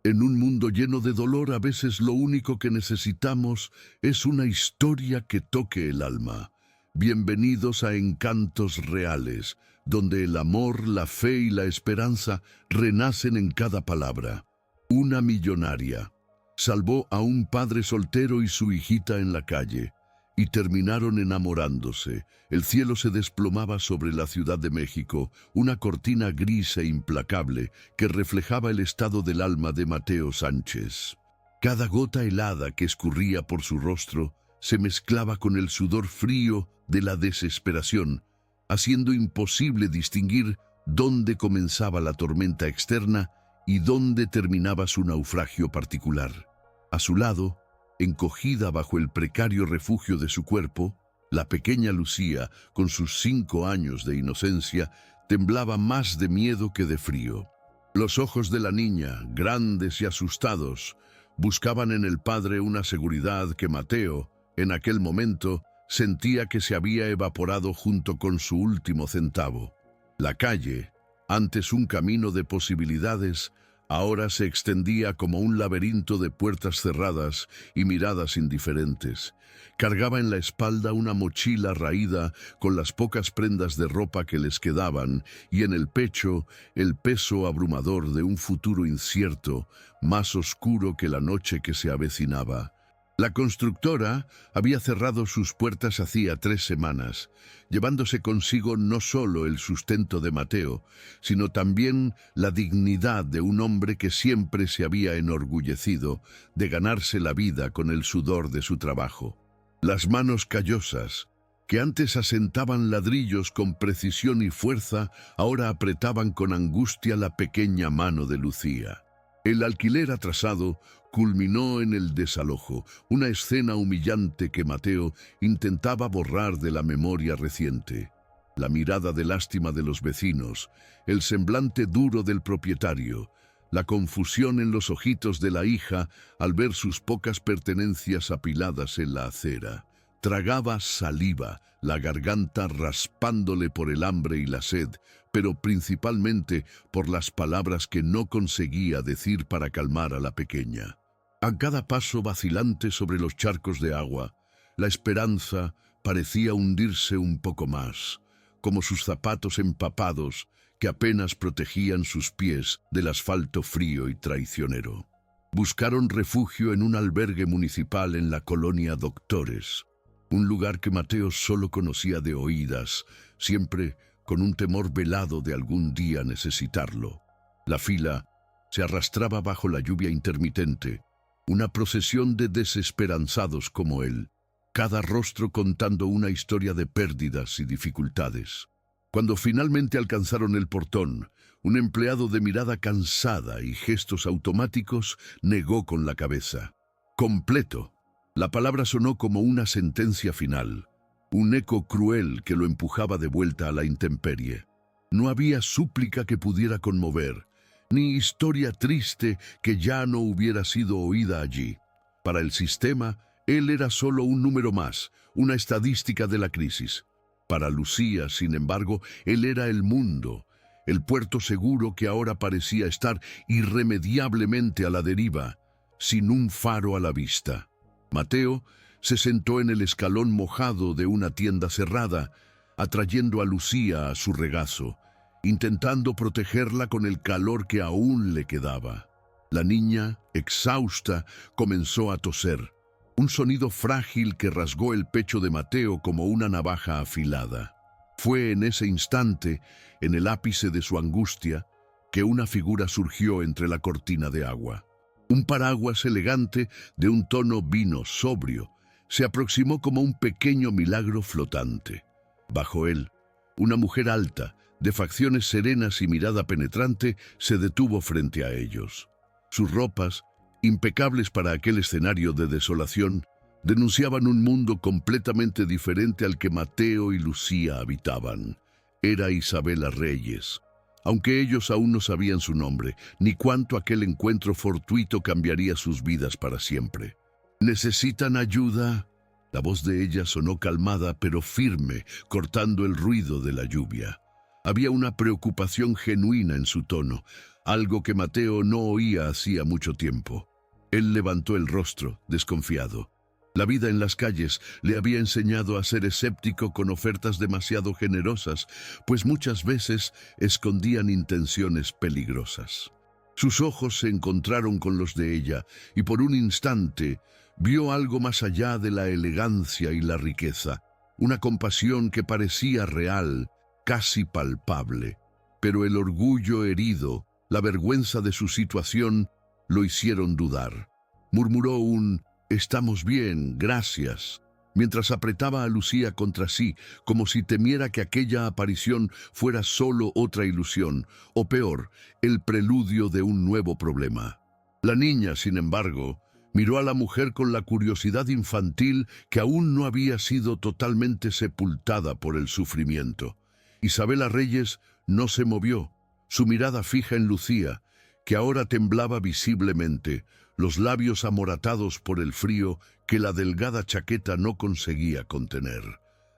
En un mundo lleno de dolor, a veces lo único que necesitamos es una historia que toque el alma. Bienvenidos a Encantos Reales, donde el amor, la fe y la esperanza renacen en cada palabra. Una millonaria salvó a un padre soltero y su hijita en la calle, y terminaron enamorándose. El cielo se desplomaba sobre la Ciudad de México, una cortina gris e implacable que reflejaba el estado del alma de Mateo Sánchez. Cada gota helada que escurría por su rostro se mezclaba con el sudor frío de la desesperación, haciendo imposible distinguir dónde comenzaba la tormenta externa y dónde terminaba su naufragio particular. A su lado, encogida bajo el precario refugio de su cuerpo, la pequeña Lucía, con sus 5 años de inocencia, temblaba más de miedo que de frío. Los ojos de la niña, grandes y asustados, buscaban en el padre una seguridad que Mateo, en aquel momento, sentía que se había evaporado junto con su último centavo. La calle, antes un camino de posibilidades, ahora se extendía como un laberinto de puertas cerradas y miradas indiferentes. Cargaba en la espalda una mochila raída con las pocas prendas de ropa que les quedaban y en el pecho el peso abrumador de un futuro incierto, más oscuro que la noche que se avecinaba. La constructora había cerrado sus puertas hacía 3 semanas, llevándose consigo no solo el sustento de Mateo, sino también la dignidad de un hombre que siempre se había enorgullecido de ganarse la vida con el sudor de su trabajo. Las manos callosas, que antes asentaban ladrillos con precisión y fuerza, ahora apretaban con angustia la pequeña mano de Lucía. El alquiler atrasado culminó en el desalojo, una escena humillante que Mateo intentaba borrar de la memoria reciente. La mirada de lástima de los vecinos, el semblante duro del propietario, la confusión en los ojitos de la hija al ver sus pocas pertenencias apiladas en la acera. Tragaba saliva, la garganta raspándole por el hambre y la sed, pero principalmente por las palabras que no conseguía decir para calmar a la pequeña. A cada paso vacilante sobre los charcos de agua, la esperanza parecía hundirse un poco más, como sus zapatos empapados que apenas protegían sus pies del asfalto frío y traicionero. Buscaron refugio en un albergue municipal en la colonia Doctores, un lugar que Mateo solo conocía de oídas, siempre con un temor velado de algún día necesitarlo. La fila se arrastraba bajo la lluvia intermitente, una procesión de desesperanzados como él, cada rostro contando una historia de pérdidas y dificultades. Cuando finalmente alcanzaron el portón, un empleado de mirada cansada y gestos automáticos negó con la cabeza. Completo. La palabra sonó como una sentencia final, un eco cruel que lo empujaba de vuelta a la intemperie. No había súplica que pudiera conmover, ni historia triste que ya no hubiera sido oída allí. Para el sistema, él era solo un número más, una estadística de la crisis. Para Lucía, sin embargo, él era el mundo, el puerto seguro que ahora parecía estar irremediablemente a la deriva, sin un faro a la vista. Mateo se sentó en el escalón mojado de una tienda cerrada, atrayendo a Lucía a su regazo, intentando protegerla con el calor que aún le quedaba. La niña, exhausta, comenzó a toser, un sonido frágil que rasgó el pecho de Mateo como una navaja afilada. Fue en ese instante, en el ápice de su angustia, que una figura surgió entre la cortina de agua. Un paraguas elegante de un tono vino sobrio se aproximó como un pequeño milagro flotante. Bajo él, una mujer alta, de facciones serenas y mirada penetrante, se detuvo frente a ellos. Sus ropas, impecables para aquel escenario de desolación, denunciaban un mundo completamente diferente al que Mateo y Lucía habitaban. Era Isabela Reyes, aunque ellos aún no sabían su nombre, ni cuánto aquel encuentro fortuito cambiaría sus vidas para siempre. ¿Necesitan ayuda? La voz de ella sonó calmada pero firme, cortando el ruido de la lluvia. Había una preocupación genuina en su tono, algo que Mateo no oía hacía mucho tiempo. Él levantó el rostro, desconfiado. La vida en las calles le había enseñado a ser escéptico con ofertas demasiado generosas, pues muchas veces escondían intenciones peligrosas. Sus ojos se encontraron con los de ella, y por un instante vio algo más allá de la elegancia y la riqueza, una compasión que parecía real, casi palpable. Pero el orgullo herido, la vergüenza de su situación, lo hicieron dudar. Murmuró un «Estamos bien, gracias», mientras apretaba a Lucía contra sí, como si temiera que aquella aparición fuera solo otra ilusión, o peor, el preludio de un nuevo problema. La niña, sin embargo, miró a la mujer con la curiosidad infantil que aún no había sido totalmente sepultada por el sufrimiento. Isabela Reyes no se movió, su mirada fija en Lucía, que ahora temblaba visiblemente, los labios amoratados por el frío que la delgada chaqueta no conseguía contener.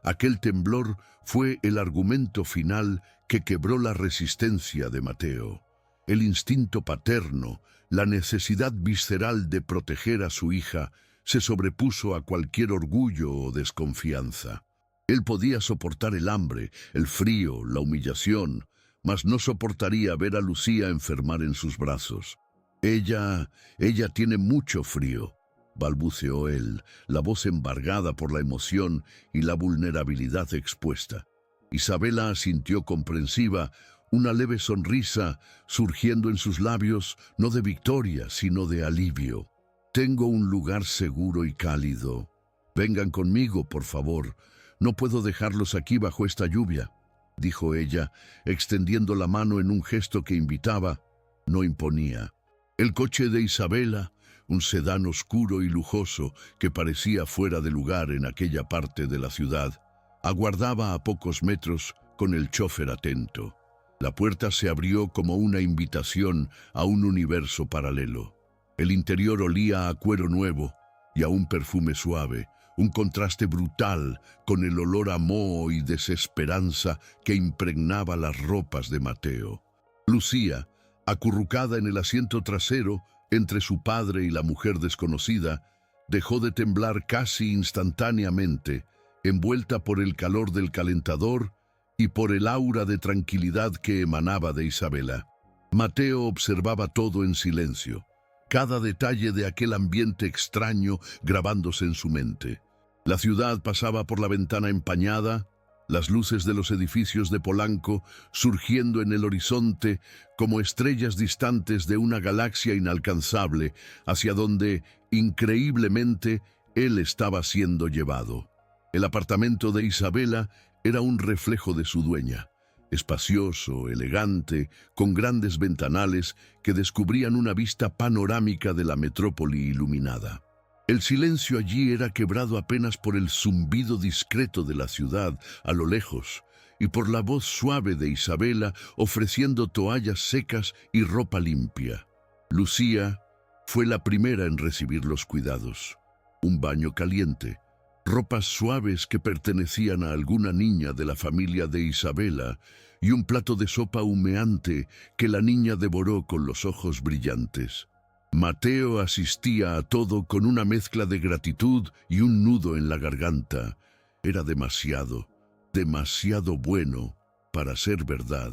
Aquel temblor fue el argumento final que quebró la resistencia de Mateo. El instinto paterno, la necesidad visceral de proteger a su hija, se sobrepuso a cualquier orgullo o desconfianza. Él podía soportar el hambre, el frío, la humillación, mas no soportaría ver a Lucía enfermar en sus brazos. Ella tiene mucho frío», balbuceó él, la voz embargada por la emoción y la vulnerabilidad expuesta. Isabela asintió comprensiva, una leve sonrisa surgiendo en sus labios, no de victoria, sino de alivio. «Tengo un lugar seguro y cálido. Vengan conmigo, por favor. No puedo dejarlos aquí bajo esta lluvia», dijo ella, extendiendo la mano en un gesto que invitaba, no imponía. El coche de Isabela, un sedán oscuro y lujoso que parecía fuera de lugar en aquella parte de la ciudad, aguardaba a pocos metros con el chofer atento. La puerta se abrió como una invitación a un universo paralelo. El interior olía a cuero nuevo y a un perfume suave, un contraste brutal con el olor a moho y desesperanza que impregnaba las ropas de Mateo. Lucía, acurrucada en el asiento trasero, entre su padre y la mujer desconocida, dejó de temblar casi instantáneamente, envuelta por el calor del calentador y por el aura de tranquilidad que emanaba de Isabela. Mateo observaba todo en silencio, cada detalle de aquel ambiente extraño grabándose en su mente. La ciudad pasaba por la ventana empañada, las luces de los edificios de Polanco surgiendo en el horizonte como estrellas distantes de una galaxia inalcanzable hacia donde, increíblemente, él estaba siendo llevado. El apartamento de Isabela era un reflejo de su dueña, espacioso, elegante, con grandes ventanales que descubrían una vista panorámica de la metrópoli iluminada. El silencio allí era quebrado apenas por el zumbido discreto de la ciudad a lo lejos y por la voz suave de Isabela ofreciendo toallas secas y ropa limpia. Lucía fue la primera en recibir los cuidados. Un baño caliente, ropas suaves que pertenecían a alguna niña de la familia de Isabela y un plato de sopa humeante que la niña devoró con los ojos brillantes. Mateo asistía a todo con una mezcla de gratitud y un nudo en la garganta. Era demasiado bueno para ser verdad.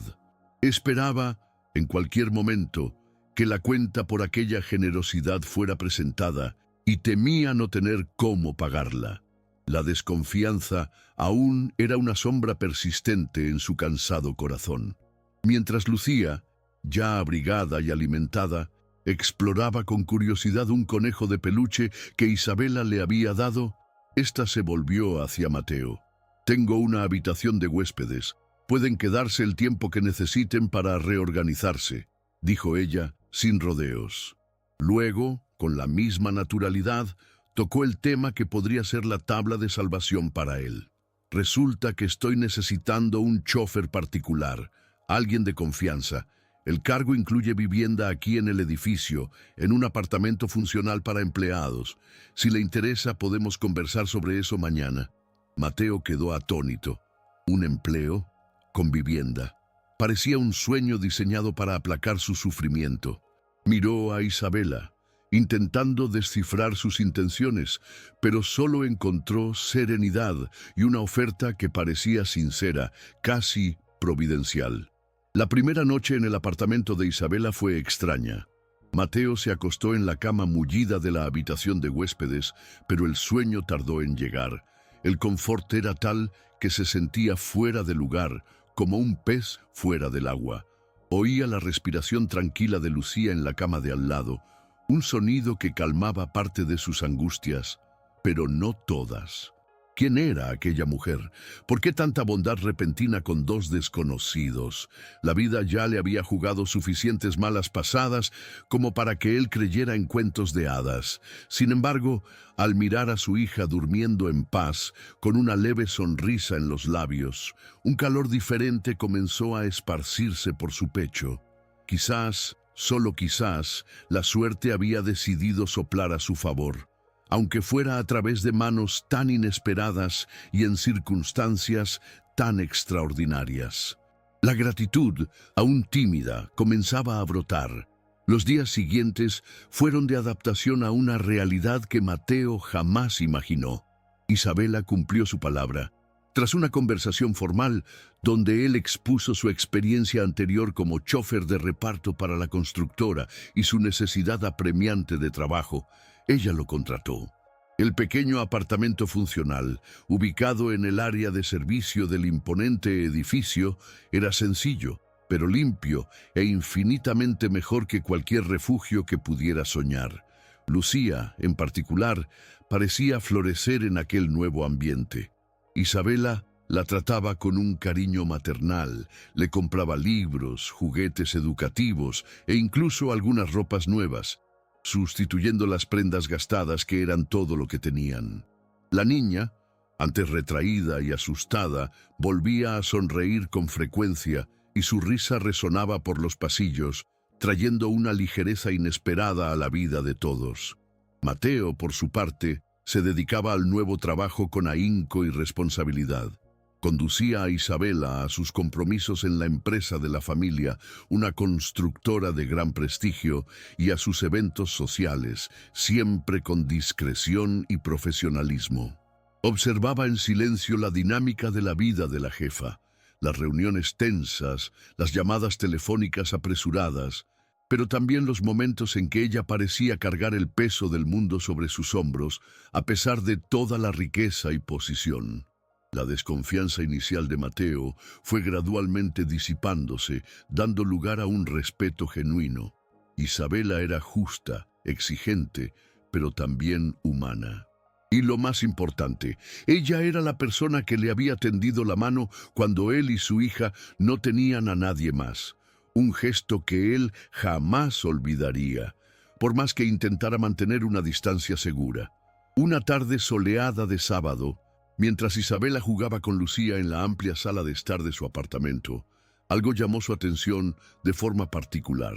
Esperaba, en cualquier momento, que la cuenta por aquella generosidad fuera presentada y temía no tener cómo pagarla. La desconfianza aún era una sombra persistente en su cansado corazón. Mientras Lucía, ya abrigada y alimentada, exploraba con curiosidad un conejo de peluche que Isabela le había dado, ésta se volvió hacia Mateo. «Tengo una habitación de huéspedes. Pueden quedarse el tiempo que necesiten para reorganizarse», dijo ella, sin rodeos. Luego, con la misma naturalidad, tocó el tema que podría ser la tabla de salvación para él. «Resulta que estoy necesitando un chofer particular, alguien de confianza. El cargo incluye vivienda aquí en el edificio, en un apartamento funcional para empleados. Si le interesa, podemos conversar sobre eso mañana». Mateo quedó atónito. ¿Un empleo? ¿Con vivienda? parecía un sueño diseñado para aplacar su sufrimiento. Miró a Isabela, intentando descifrar sus intenciones, pero solo encontró serenidad y una oferta que parecía sincera, casi providencial. La primera noche en el apartamento de Isabela fue extraña. Mateo se acostó en la cama mullida de la habitación de huéspedes, pero el sueño tardó en llegar. El confort era tal que se sentía fuera de lugar, como un pez fuera del agua. Oía la respiración tranquila de Lucía en la cama de al lado, un sonido que calmaba parte de sus angustias, pero no todas. ¿Quién era aquella mujer? ¿Por qué tanta bondad repentina con dos desconocidos? La vida ya le había jugado suficientes malas pasadas como para que él creyera en cuentos de hadas. Sin embargo, al mirar a su hija durmiendo en paz, con una leve sonrisa en los labios, un calor diferente comenzó a esparcirse por su pecho. Quizás, solo quizás, la suerte había decidido soplar a su favor. Aunque fuera a través de manos tan inesperadas y en circunstancias tan extraordinarias. La gratitud, aún tímida, comenzaba a brotar. Los días siguientes fueron de adaptación a una realidad que Mateo jamás imaginó. Isabela cumplió su palabra. Tras una conversación formal, donde él expuso su experiencia anterior como chofer de reparto para la constructora y su necesidad apremiante de trabajo, ella lo contrató. El pequeño apartamento funcional, ubicado en el área de servicio del imponente edificio, era sencillo, pero limpio e infinitamente mejor que cualquier refugio que pudiera soñar. Lucía, en particular, parecía florecer en aquel nuevo ambiente. Isabela la trataba con un cariño maternal, le compraba libros, juguetes educativos e incluso algunas ropas nuevas, sustituyendo las prendas gastadas que eran todo lo que tenían. La niña, antes retraída y asustada, volvía a sonreír con frecuencia y su risa resonaba por los pasillos, trayendo una ligereza inesperada a la vida de todos. Mateo, por su parte, se dedicaba al nuevo trabajo con ahínco y responsabilidad. Conducía a Isabela a sus compromisos en la empresa de la familia, una constructora de gran prestigio, y a sus eventos sociales, siempre con discreción y profesionalismo. Observaba en silencio la dinámica de la vida de la jefa, las reuniones tensas, las llamadas telefónicas apresuradas, pero también los momentos en que ella parecía cargar el peso del mundo sobre sus hombros, a pesar de toda la riqueza y posición. La desconfianza inicial de Mateo fue gradualmente disipándose, dando lugar a un respeto genuino. Isabela era justa, exigente, pero también humana. Y lo más importante, ella era la persona que le había tendido la mano cuando él y su hija no tenían a nadie más. Un gesto que él jamás olvidaría, por más que intentara mantener una distancia segura. Una tarde soleada de sábado, mientras Isabela jugaba con Lucía en la amplia sala de estar de su apartamento, algo llamó su atención de forma particular.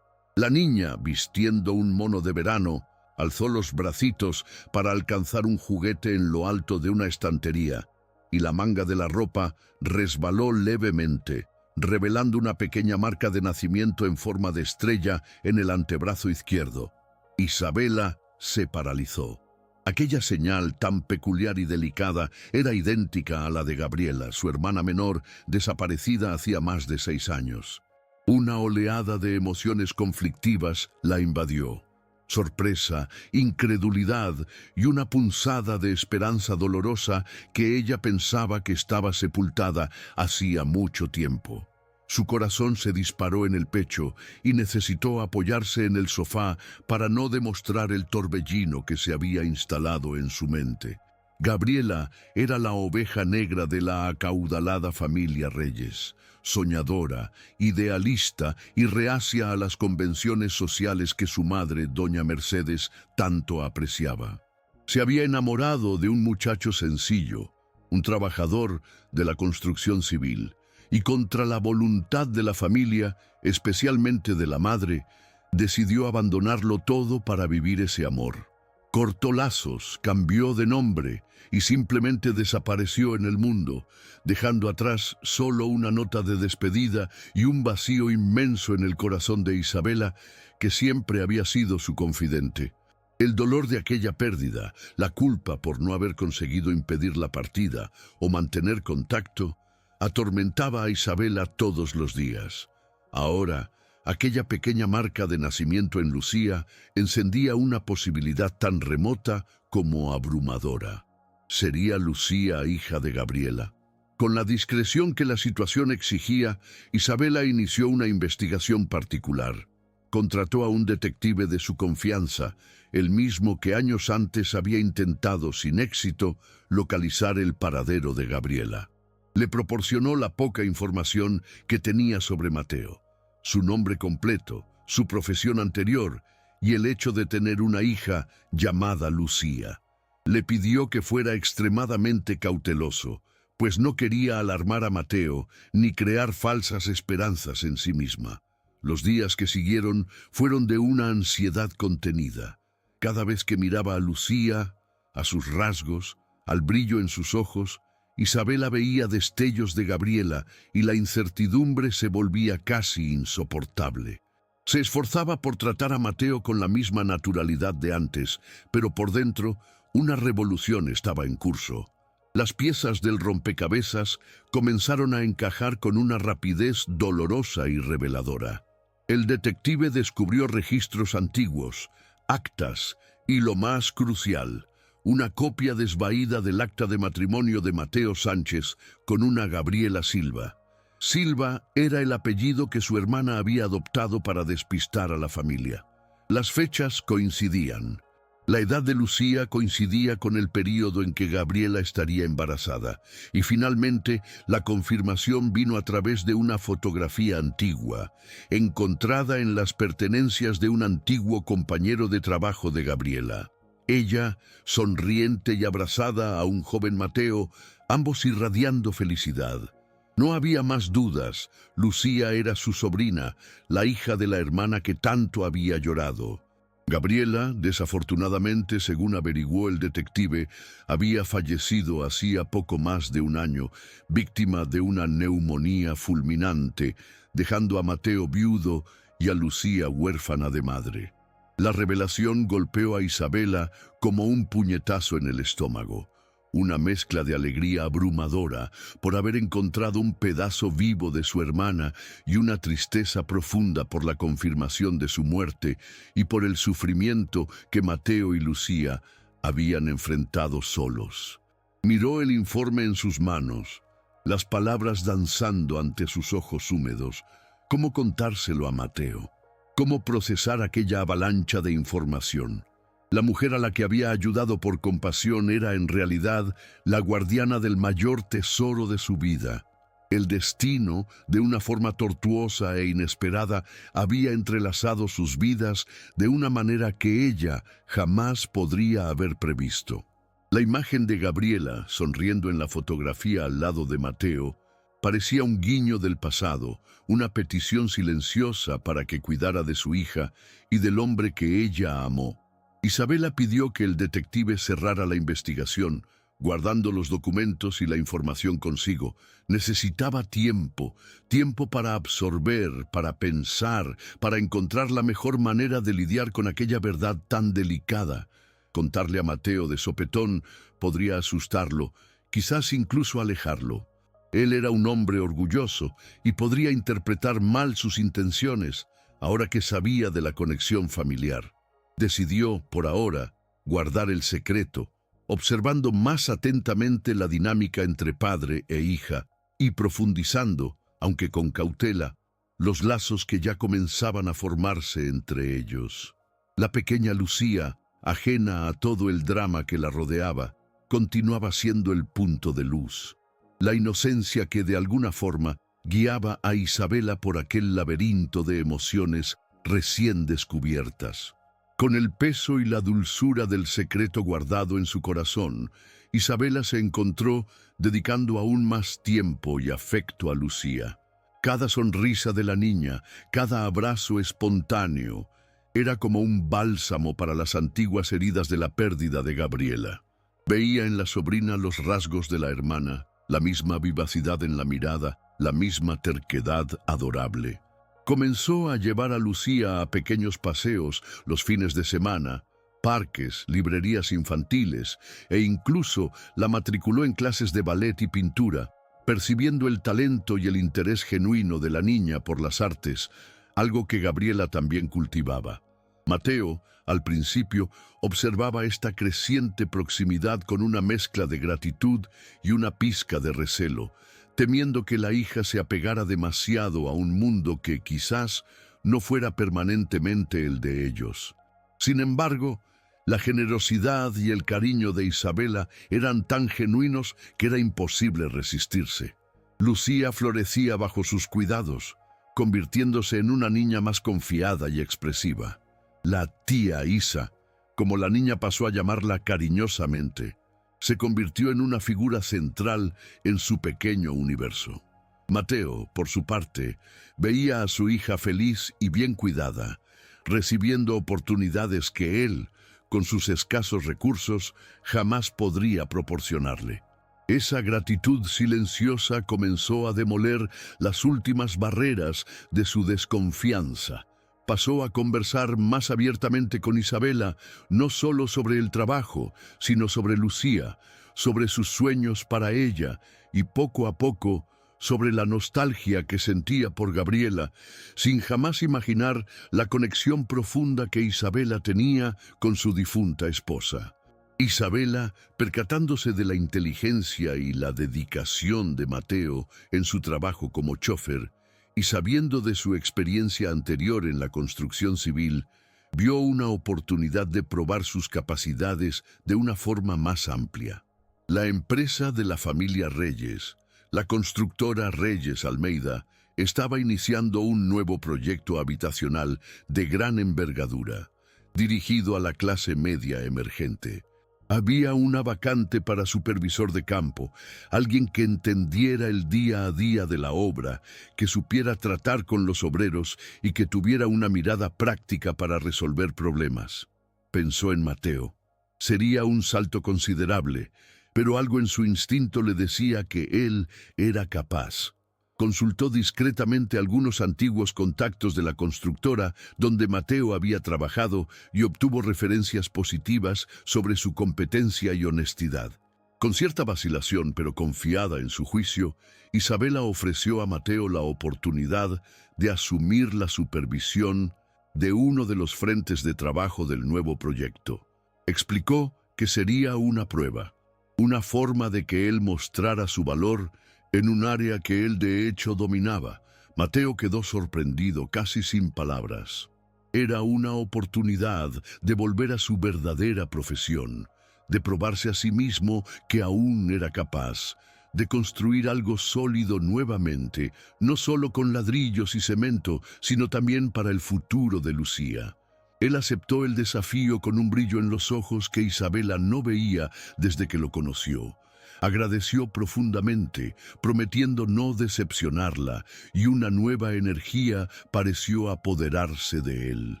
La niña, vistiendo un mono de verano, alzó los bracitos para alcanzar un juguete en lo alto de una estantería, y la manga de la ropa resbaló levemente, revelando una pequeña marca de nacimiento en forma de estrella en el antebrazo izquierdo. Isabela se paralizó. Aquella señal tan peculiar y delicada era idéntica a la de Gabriela, su hermana menor, desaparecida hacía más de 6 años. Una oleada de emociones conflictivas la invadió. Sorpresa, incredulidad y una punzada de esperanza dolorosa que ella pensaba que estaba sepultada hacía mucho tiempo. Su corazón se disparó en el pecho y necesitó apoyarse en el sofá para no demostrar el torbellino que se había instalado en su mente. Gabriela era la oveja negra de la acaudalada familia Reyes, soñadora, idealista y reacia a las convenciones sociales que su madre, doña Mercedes, tanto apreciaba. Se había enamorado de un muchacho sencillo, un trabajador de la construcción civil, y contra la voluntad de la familia, especialmente de la madre, decidió abandonarlo todo para vivir ese amor. Cortó lazos, cambió de nombre y simplemente desapareció en el mundo, dejando atrás solo una nota de despedida y un vacío inmenso en el corazón de Isabela, que siempre había sido su confidente. El dolor de aquella pérdida, la culpa por no haber conseguido impedir la partida o mantener contacto, atormentaba a Isabela todos los días. Ahora, aquella pequeña marca de nacimiento en Lucía encendía una posibilidad tan remota como abrumadora. ¿Sería Lucía hija de Gabriela? Con la discreción que la situación exigía, Isabela inició una investigación particular. Contrató a un detective de su confianza, el mismo que años antes había intentado sin éxito localizar el paradero de Gabriela. Le proporcionó la poca información que tenía sobre Mateo, su nombre completo, su profesión anterior y el hecho de tener una hija llamada Lucía. Le pidió que fuera extremadamente cauteloso, pues no quería alarmar a Mateo ni crear falsas esperanzas en sí misma. Los días que siguieron fueron de una ansiedad contenida. Cada vez que miraba a Lucía, a sus rasgos, al brillo en sus ojos, Isabela veía destellos de Gabriela y la incertidumbre se volvía casi insoportable. Se esforzaba por tratar a Mateo con la misma naturalidad de antes, pero por dentro una revolución estaba en curso. Las piezas del rompecabezas comenzaron a encajar con una rapidez dolorosa y reveladora. El detective descubrió registros antiguos, actas y, lo más crucial, una copia desvaída del acta de matrimonio de Mateo Sánchez con una Gabriela Silva. Silva era el apellido que su hermana había adoptado para despistar a la familia. Las fechas coincidían. La edad de Lucía coincidía con el período en que Gabriela estaría embarazada, y finalmente la confirmación vino a través de una fotografía antigua, encontrada en las pertenencias de un antiguo compañero de trabajo de Gabriela. Ella, sonriente y abrazada a un joven Mateo, ambos irradiando felicidad. No había más dudas, Lucía era su sobrina, la hija de la hermana que tanto había llorado. Gabriela, desafortunadamente, según averiguó el detective, había fallecido hacía poco más de un año, víctima de una neumonía fulminante, dejando a Mateo viudo y a Lucía huérfana de madre. La revelación golpeó a Isabela como un puñetazo en el estómago. Una mezcla de alegría abrumadora por haber encontrado un pedazo vivo de su hermana y una tristeza profunda por la confirmación de su muerte y por el sufrimiento que Mateo y Lucía habían enfrentado solos. Miró el informe en sus manos, las palabras danzando ante sus ojos húmedos. ¿Cómo contárselo a Mateo? ¿Cómo procesar aquella avalancha de información? La mujer a la que había ayudado por compasión era en realidad la guardiana del mayor tesoro de su vida. El destino, de una forma tortuosa e inesperada, había entrelazado sus vidas de una manera que ella jamás podría haber previsto. La imagen de Gabriela, sonriendo en la fotografía al lado de Mateo, parecía un guiño del pasado, una petición silenciosa para que cuidara de su hija y del hombre que ella amó. Isabela pidió que el detective cerrara la investigación, guardando los documentos y la información consigo. Necesitaba tiempo, tiempo para absorber, para pensar, para encontrar la mejor manera de lidiar con aquella verdad tan delicada. Contarle a Mateo de sopetón podría asustarlo, quizás incluso alejarlo. Él era un hombre orgulloso y podría interpretar mal sus intenciones, ahora que sabía de la conexión familiar. Decidió, por ahora, guardar el secreto, observando más atentamente la dinámica entre padre e hija y profundizando, aunque con cautela, los lazos que ya comenzaban a formarse entre ellos. La pequeña Lucía, ajena a todo el drama que la rodeaba, continuaba siendo el punto de luz. La inocencia que de alguna forma guiaba a Isabela por aquel laberinto de emociones recién descubiertas. Con el peso y la dulzura del secreto guardado en su corazón, Isabela se encontró dedicando aún más tiempo y afecto a Lucía. Cada sonrisa de la niña, cada abrazo espontáneo, Era como un bálsamo para las antiguas heridas de la pérdida de Gabriela. Veía en la sobrina los rasgos de la hermana, la misma vivacidad en la mirada, la misma terquedad adorable. Comenzó a llevar a Lucía a pequeños paseos los fines de semana, parques, librerías infantiles e incluso la matriculó en clases de ballet y pintura, percibiendo el talento y el interés genuino de la niña por las artes, algo que Gabriela también cultivaba. Mateo, al principio, observaba esta creciente proximidad con una mezcla de gratitud y una pizca de recelo, temiendo que la hija se apegara demasiado a un mundo que quizás no fuera permanentemente el de ellos. Sin embargo, la generosidad y el cariño de Isabela eran tan genuinos que era imposible resistirse. Lucía florecía bajo sus cuidados, convirtiéndose en una niña más confiada y expresiva. La tía Isa, como la niña pasó a llamarla cariñosamente, se convirtió en una figura central en su pequeño universo. Mateo, por su parte, veía a su hija feliz y bien cuidada, recibiendo oportunidades que él, con sus escasos recursos, jamás podría proporcionarle. Esa gratitud silenciosa comenzó a demoler las últimas barreras de su desconfianza. Pasó a conversar más abiertamente con Isabela, no solo sobre el trabajo, sino sobre Lucía, sobre sus sueños para ella y poco a poco sobre la nostalgia que sentía por Gabriela, sin jamás imaginar la conexión profunda que Isabela tenía con su difunta esposa. Isabela, percatándose de la inteligencia y la dedicación de Mateo en su trabajo como chofer, y sabiendo de su experiencia anterior en la construcción civil, vio una oportunidad de probar sus capacidades de una forma más amplia. La empresa de la familia Reyes, la constructora Reyes Almeida, estaba iniciando un nuevo proyecto habitacional de gran envergadura, dirigido a la clase media emergente. Había una vacante para supervisor de campo, alguien que entendiera el día a día de la obra, que supiera tratar con los obreros y que tuviera una mirada práctica para resolver problemas. Pensó en Mateo. Sería un salto considerable, pero algo en su instinto le decía que él era capaz. Consultó discretamente algunos antiguos contactos de la constructora donde Mateo había trabajado y obtuvo referencias positivas sobre su competencia y honestidad. Con cierta vacilación, pero confiada en su juicio, Isabela ofreció a Mateo la oportunidad de asumir la supervisión de uno de los frentes de trabajo del nuevo proyecto. Explicó que sería una prueba, una forma de que él mostrara su valor en un área que él de hecho dominaba. Mateo quedó sorprendido, casi sin palabras. Era una oportunidad de volver a su verdadera profesión, de probarse a sí mismo que aún era capaz, de construir algo sólido nuevamente, no solo con ladrillos y cemento, sino también para el futuro de Lucía. Él aceptó el desafío con un brillo en los ojos que Isabela no veía desde que lo conoció. Agradeció profundamente, prometiendo no decepcionarla, y una nueva energía pareció apoderarse de él.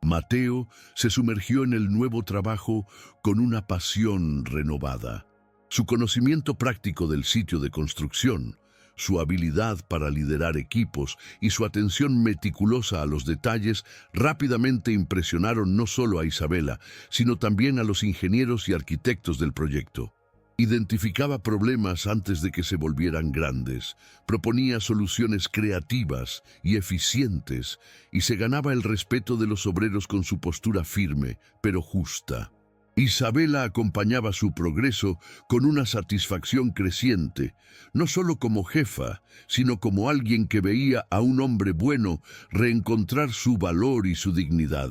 Mateo se sumergió en el nuevo trabajo con una pasión renovada. Su conocimiento práctico del sitio de construcción, su habilidad para liderar equipos y su atención meticulosa a los detalles rápidamente impresionaron no solo a Isabela, sino también a los ingenieros y arquitectos del proyecto. Identificaba problemas antes de que se volvieran grandes, proponía soluciones creativas y eficientes y se ganaba el respeto de los obreros con su postura firme, pero justa. Isabela acompañaba su progreso con una satisfacción creciente, no solo como jefa, sino como alguien que veía a un hombre bueno reencontrar su valor y su dignidad.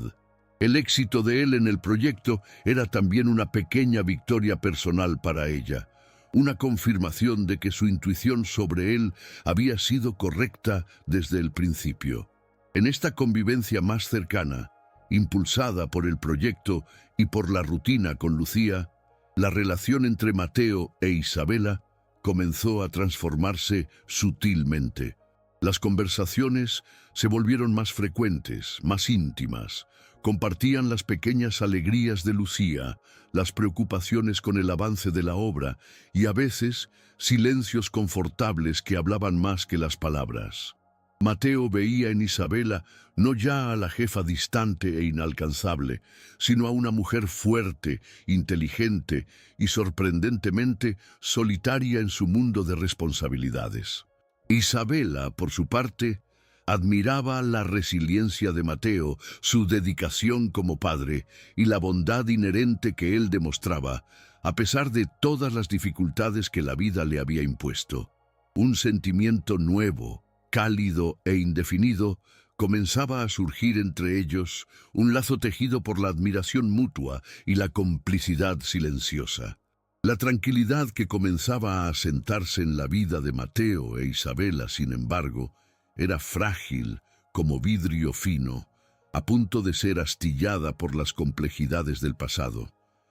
El éxito de él en el proyecto era también una pequeña victoria personal para ella, una confirmación de que su intuición sobre él había sido correcta desde el principio. En esta convivencia más cercana, impulsada por el proyecto y por la rutina con Lucía, la relación entre Mateo e Isabela comenzó a transformarse sutilmente. Las conversaciones se volvieron más frecuentes, más íntimas, Compartían las pequeñas alegrías de Lucía, las preocupaciones con el avance de la obra y a veces silencios confortables que hablaban más que las palabras. Mateo veía en Isabela no ya a la jefa distante e inalcanzable, sino a una mujer fuerte, inteligente y sorprendentemente solitaria en su mundo de responsabilidades. Isabela, por su parte, admiraba la resiliencia de Mateo, su dedicación como padre y la bondad inherente que él demostraba, a pesar de todas las dificultades que la vida le había impuesto. Un sentimiento nuevo, cálido e indefinido, comenzaba a surgir entre ellos, un lazo tejido por la admiración mutua y la complicidad silenciosa. La tranquilidad que comenzaba a asentarse en la vida de Mateo e Isabela, sin embargo, era frágil como vidrio fino, a punto de ser astillada por las complejidades del pasado.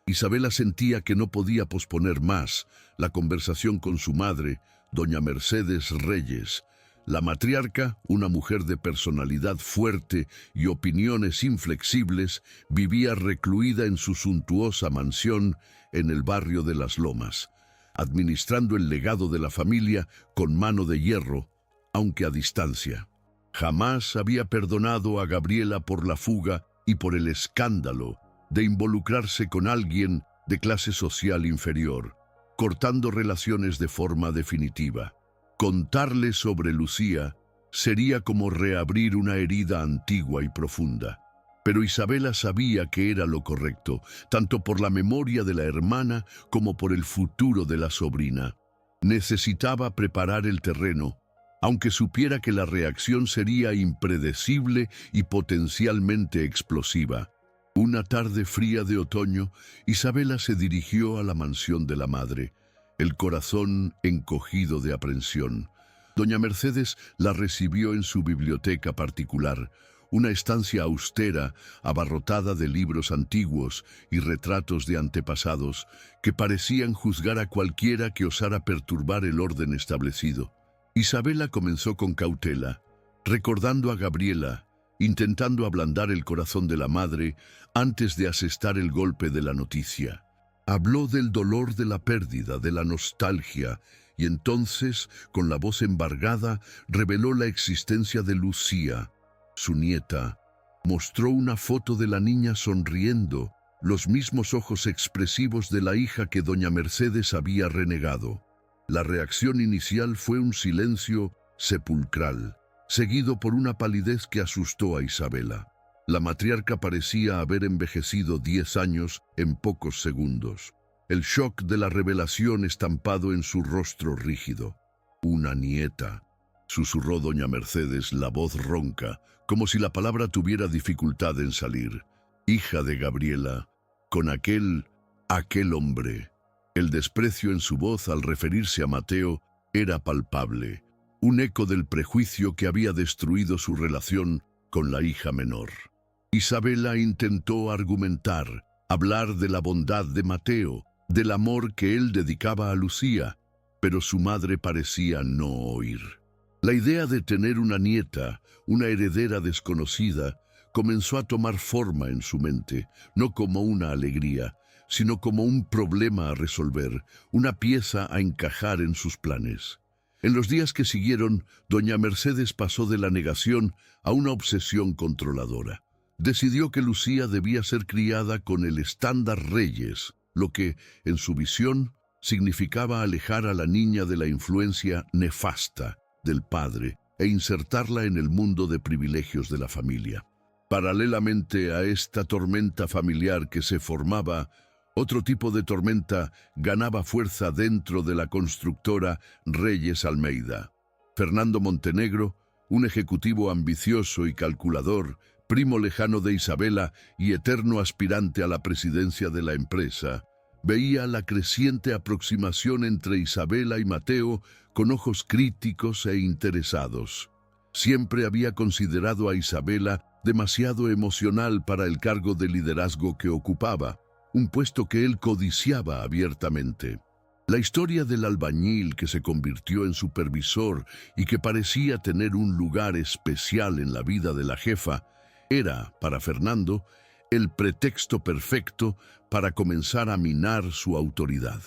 Isabela sentía que no podía posponer más la conversación con su madre, doña Mercedes Reyes. La matriarca, una mujer de personalidad fuerte y opiniones inflexibles, vivía recluida en su suntuosa mansión en el barrio de Las Lomas, administrando el legado de la familia con mano de hierro, aunque a distancia. Jamás había perdonado a Gabriela por la fuga y por el escándalo de involucrarse con alguien de clase social inferior, cortando relaciones de forma definitiva. Contarle sobre Lucía sería como reabrir una herida antigua y profunda. Pero Isabela sabía que era lo correcto, tanto por la memoria de la hermana como por el futuro de la sobrina. Necesitaba preparar el terreno, aunque supiera que la reacción sería impredecible y potencialmente explosiva. Una tarde fría de otoño, Isabela se dirigió a la mansión de la madre, el corazón encogido de aprensión. Doña Mercedes la recibió en su biblioteca particular, una estancia austera, abarrotada de libros antiguos y retratos de antepasados que parecían juzgar a cualquiera que osara perturbar el orden establecido. Isabela comenzó con cautela, recordando a Gabriela, intentando ablandar el corazón de la madre antes de asestar el golpe de la noticia. Habló del dolor de la pérdida, de la nostalgia, y entonces, con la voz embargada, reveló la existencia de Lucía, su nieta. Mostró una foto de la niña sonriendo, los mismos ojos expresivos de la hija que doña Mercedes había renegado. La reacción inicial fue un silencio sepulcral, seguido por una palidez que asustó a Isabela. La matriarca parecía haber envejecido 10 años en pocos segundos. El shock de la revelación estampado en su rostro rígido. «Una nieta», susurró doña Mercedes, la voz ronca, como si la palabra tuviera dificultad en salir. «Hija de Gabriela, con aquel hombre». El desprecio en su voz al referirse a Mateo era palpable, un eco del prejuicio que había destruido su relación con la hija menor. Isabela intentó argumentar, hablar de la bondad de Mateo, del amor que él dedicaba a Lucía, pero su madre parecía no oír. La idea de tener una nieta, una heredera desconocida, comenzó a tomar forma en su mente, no como una alegría, sino como un problema a resolver, una pieza a encajar en sus planes. En los días que siguieron, doña Mercedes pasó de la negación a una obsesión controladora. Decidió que Lucía debía ser criada con el estándar Reyes, lo que, en su visión, significaba alejar a la niña de la influencia nefasta del padre e insertarla en el mundo de privilegios de la familia. Paralelamente a esta tormenta familiar que se formaba, otro tipo de tormenta ganaba fuerza dentro de la constructora Reyes Almeida. Fernando Montenegro, un ejecutivo ambicioso y calculador, primo lejano de Isabela y eterno aspirante a la presidencia de la empresa, veía la creciente aproximación entre Isabela y Mateo con ojos críticos e interesados. Siempre había considerado a Isabela demasiado emocional para el cargo de liderazgo que ocupaba, un puesto que él codiciaba abiertamente. La historia del albañil que se convirtió en supervisor y que parecía tener un lugar especial en la vida de la jefa era, para Fernando, el pretexto perfecto para comenzar a minar su autoridad.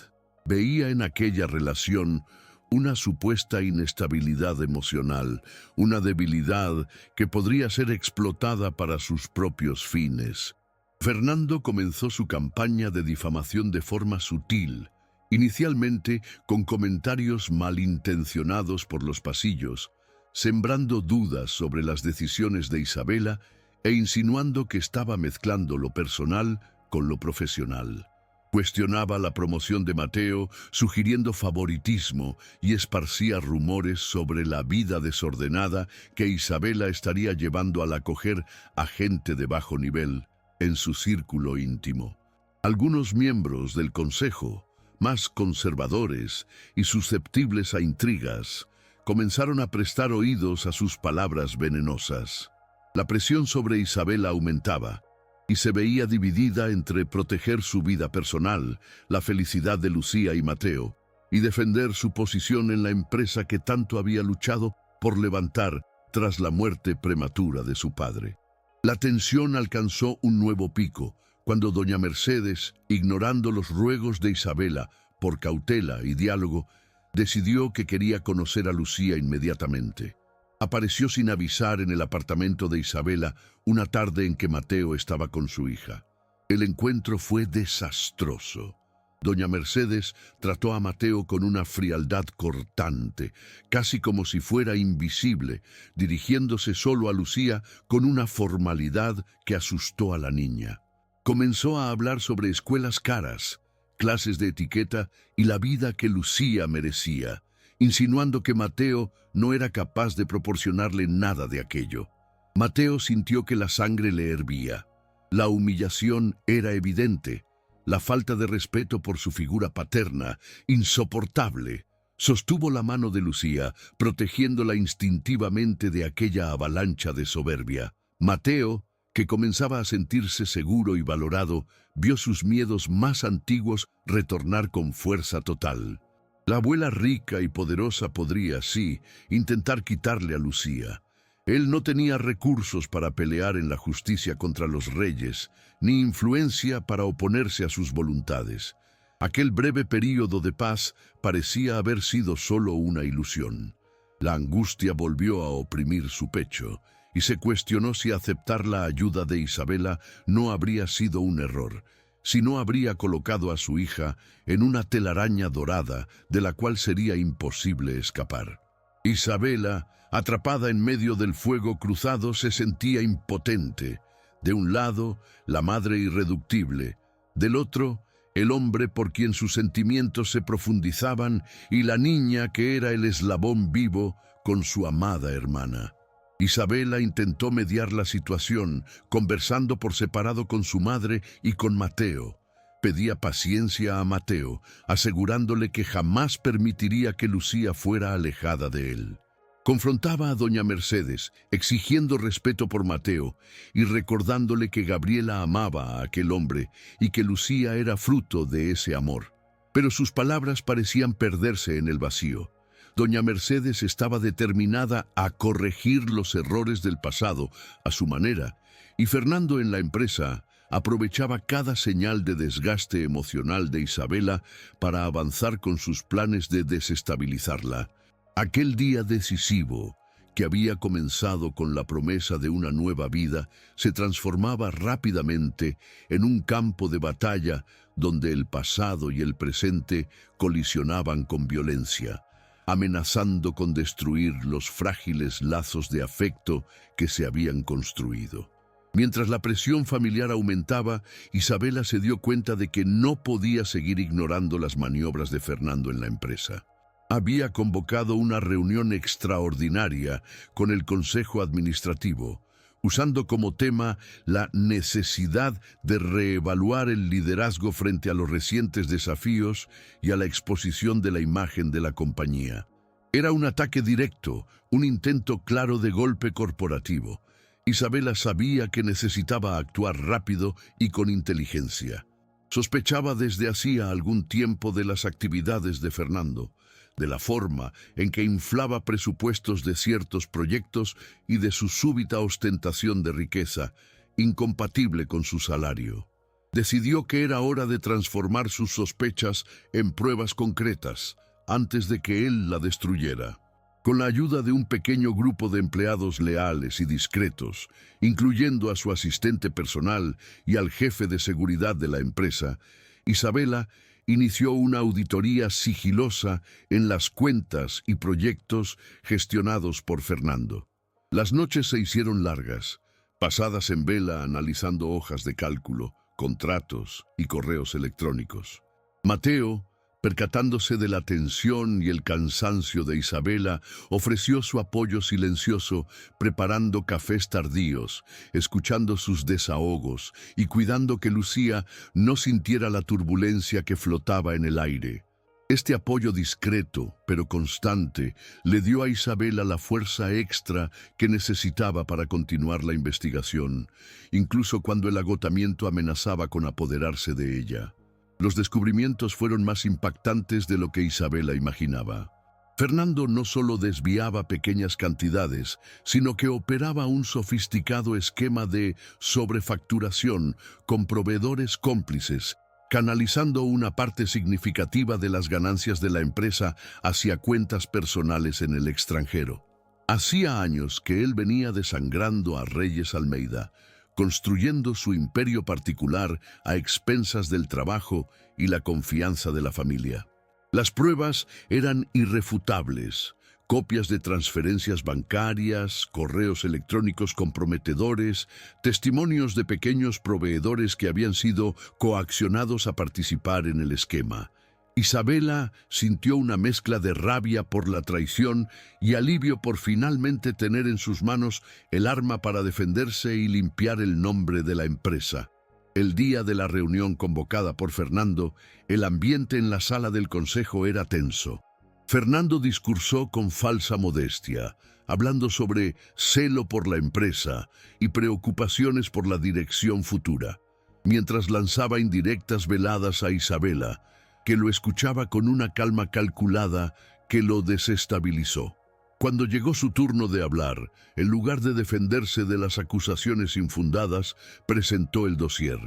Veía en aquella relación una supuesta inestabilidad emocional, una debilidad que podría ser explotada para sus propios fines. Fernando comenzó su campaña de difamación de forma sutil, inicialmente con comentarios malintencionados por los pasillos, sembrando dudas sobre las decisiones de Isabela e insinuando que estaba mezclando lo personal con lo profesional. Cuestionaba la promoción de Mateo, sugiriendo favoritismo y esparcía rumores sobre la vida desordenada que Isabela estaría llevando al acoger a gente de bajo nivel en su círculo íntimo. Algunos miembros del consejo, más conservadores y susceptibles a intrigas, comenzaron a prestar oídos a sus palabras venenosas. La presión sobre Isabela aumentaba y se veía dividida entre proteger su vida personal, la felicidad de Lucía y Mateo, y defender su posición en la empresa que tanto había luchado por levantar tras la muerte prematura de su padre. La tensión alcanzó un nuevo pico cuando doña Mercedes, ignorando los ruegos de Isabela por cautela y diálogo, decidió que quería conocer a Lucía inmediatamente. Apareció sin avisar en el apartamento de Isabela una tarde en que Mateo estaba con su hija. El encuentro fue desastroso. Doña Mercedes trató a Mateo con una frialdad cortante, casi como si fuera invisible, dirigiéndose solo a Lucía con una formalidad que asustó a la niña. Comenzó a hablar sobre escuelas caras, clases de etiqueta y la vida que Lucía merecía, insinuando que Mateo no era capaz de proporcionarle nada de aquello. Mateo sintió que la sangre le hervía. La humillación era evidente, la falta de respeto por su figura paterna, insoportable. Sostuvo la mano de Lucía, protegiéndola instintivamente de aquella avalancha de soberbia. Mateo, que comenzaba a sentirse seguro y valorado, vio sus miedos más antiguos retornar con fuerza total. La abuela rica y poderosa podría, sí, intentar quitarle a Lucía. Él no tenía recursos para pelear en la justicia contra los reyes, ni influencia para oponerse a sus voluntades. Aquel breve período de paz parecía haber sido solo una ilusión. La angustia volvió a oprimir su pecho, y se cuestionó si aceptar la ayuda de Isabela no habría sido un error, si no habría colocado a su hija en una telaraña dorada de la cual sería imposible escapar. Isabela, atrapada en medio del fuego cruzado, se sentía impotente. De un lado, la madre irreductible, del otro, el hombre por quien sus sentimientos se profundizaban y la niña que era el eslabón vivo con su amada hermana. Isabela intentó mediar la situación, conversando por separado con su madre y con Mateo. Pedía paciencia a Mateo, asegurándole que jamás permitiría que Lucía fuera alejada de él. Confrontaba a doña Mercedes, exigiendo respeto por Mateo y recordándole que Gabriela amaba a aquel hombre y que Lucía era fruto de ese amor. Pero sus palabras parecían perderse en el vacío. Doña Mercedes estaba determinada a corregir los errores del pasado a su manera, y Fernando en la empresa aprovechaba cada señal de desgaste emocional de Isabela para avanzar con sus planes de desestabilizarla. Aquel día decisivo, que había comenzado con la promesa de una nueva vida, se transformaba rápidamente en un campo de batalla donde el pasado y el presente colisionaban con violencia, amenazando con destruir los frágiles lazos de afecto que se habían construido. Mientras la presión familiar aumentaba, Isabela se dio cuenta de que no podía seguir ignorando las maniobras de Fernando en la empresa. Había convocado una reunión extraordinaria con el Consejo Administrativo, usando como tema la necesidad de reevaluar el liderazgo frente a los recientes desafíos y a la exposición de la imagen de la compañía. Era un ataque directo, un intento claro de golpe corporativo. Isabela sabía que necesitaba actuar rápido y con inteligencia. Sospechaba desde hacía algún tiempo de las actividades de Fernando, de la forma en que inflaba presupuestos de ciertos proyectos y de su súbita ostentación de riqueza, incompatible con su salario. Decidió que era hora de transformar sus sospechas en pruebas concretas, antes de que él la destruyera. Con la ayuda de un pequeño grupo de empleados leales y discretos, incluyendo a su asistente personal y al jefe de seguridad de la empresa, Isabela inició una auditoría sigilosa en las cuentas y proyectos gestionados por Fernando. Las noches se hicieron largas, pasadas en vela analizando hojas de cálculo, contratos y correos electrónicos. Mateo, percatándose de la tensión y el cansancio de Isabela, ofreció su apoyo silencioso, preparando cafés tardíos, escuchando sus desahogos y cuidando que Lucía no sintiera la turbulencia que flotaba en el aire. Este apoyo discreto, pero constante, le dio a Isabela la fuerza extra que necesitaba para continuar la investigación, incluso cuando el agotamiento amenazaba con apoderarse de ella. Los descubrimientos fueron más impactantes de lo que Isabela imaginaba. Fernando no solo desviaba pequeñas cantidades, sino que operaba un sofisticado esquema de sobrefacturación con proveedores cómplices, canalizando una parte significativa de las ganancias de la empresa hacia cuentas personales en el extranjero. Hacía años que él venía desangrando a Reyes Almeida, construyendo su imperio particular a expensas del trabajo y la confianza de la familia. Las pruebas eran irrefutables: copias de transferencias bancarias, correos electrónicos comprometedores, testimonios de pequeños proveedores que habían sido coaccionados a participar en el esquema. Isabela sintió una mezcla de rabia por la traición y alivio por finalmente tener en sus manos el arma para defenderse y limpiar el nombre de la empresa. El día de la reunión convocada por Fernando, el ambiente en la sala del consejo era tenso. Fernando discursó con falsa modestia, hablando sobre celo por la empresa y preocupaciones por la dirección futura, mientras lanzaba indirectas veladas a Isabela, que lo escuchaba con una calma calculada que lo desestabilizó. Cuando llegó su turno de hablar, en lugar de defenderse de las acusaciones infundadas, presentó el dossier.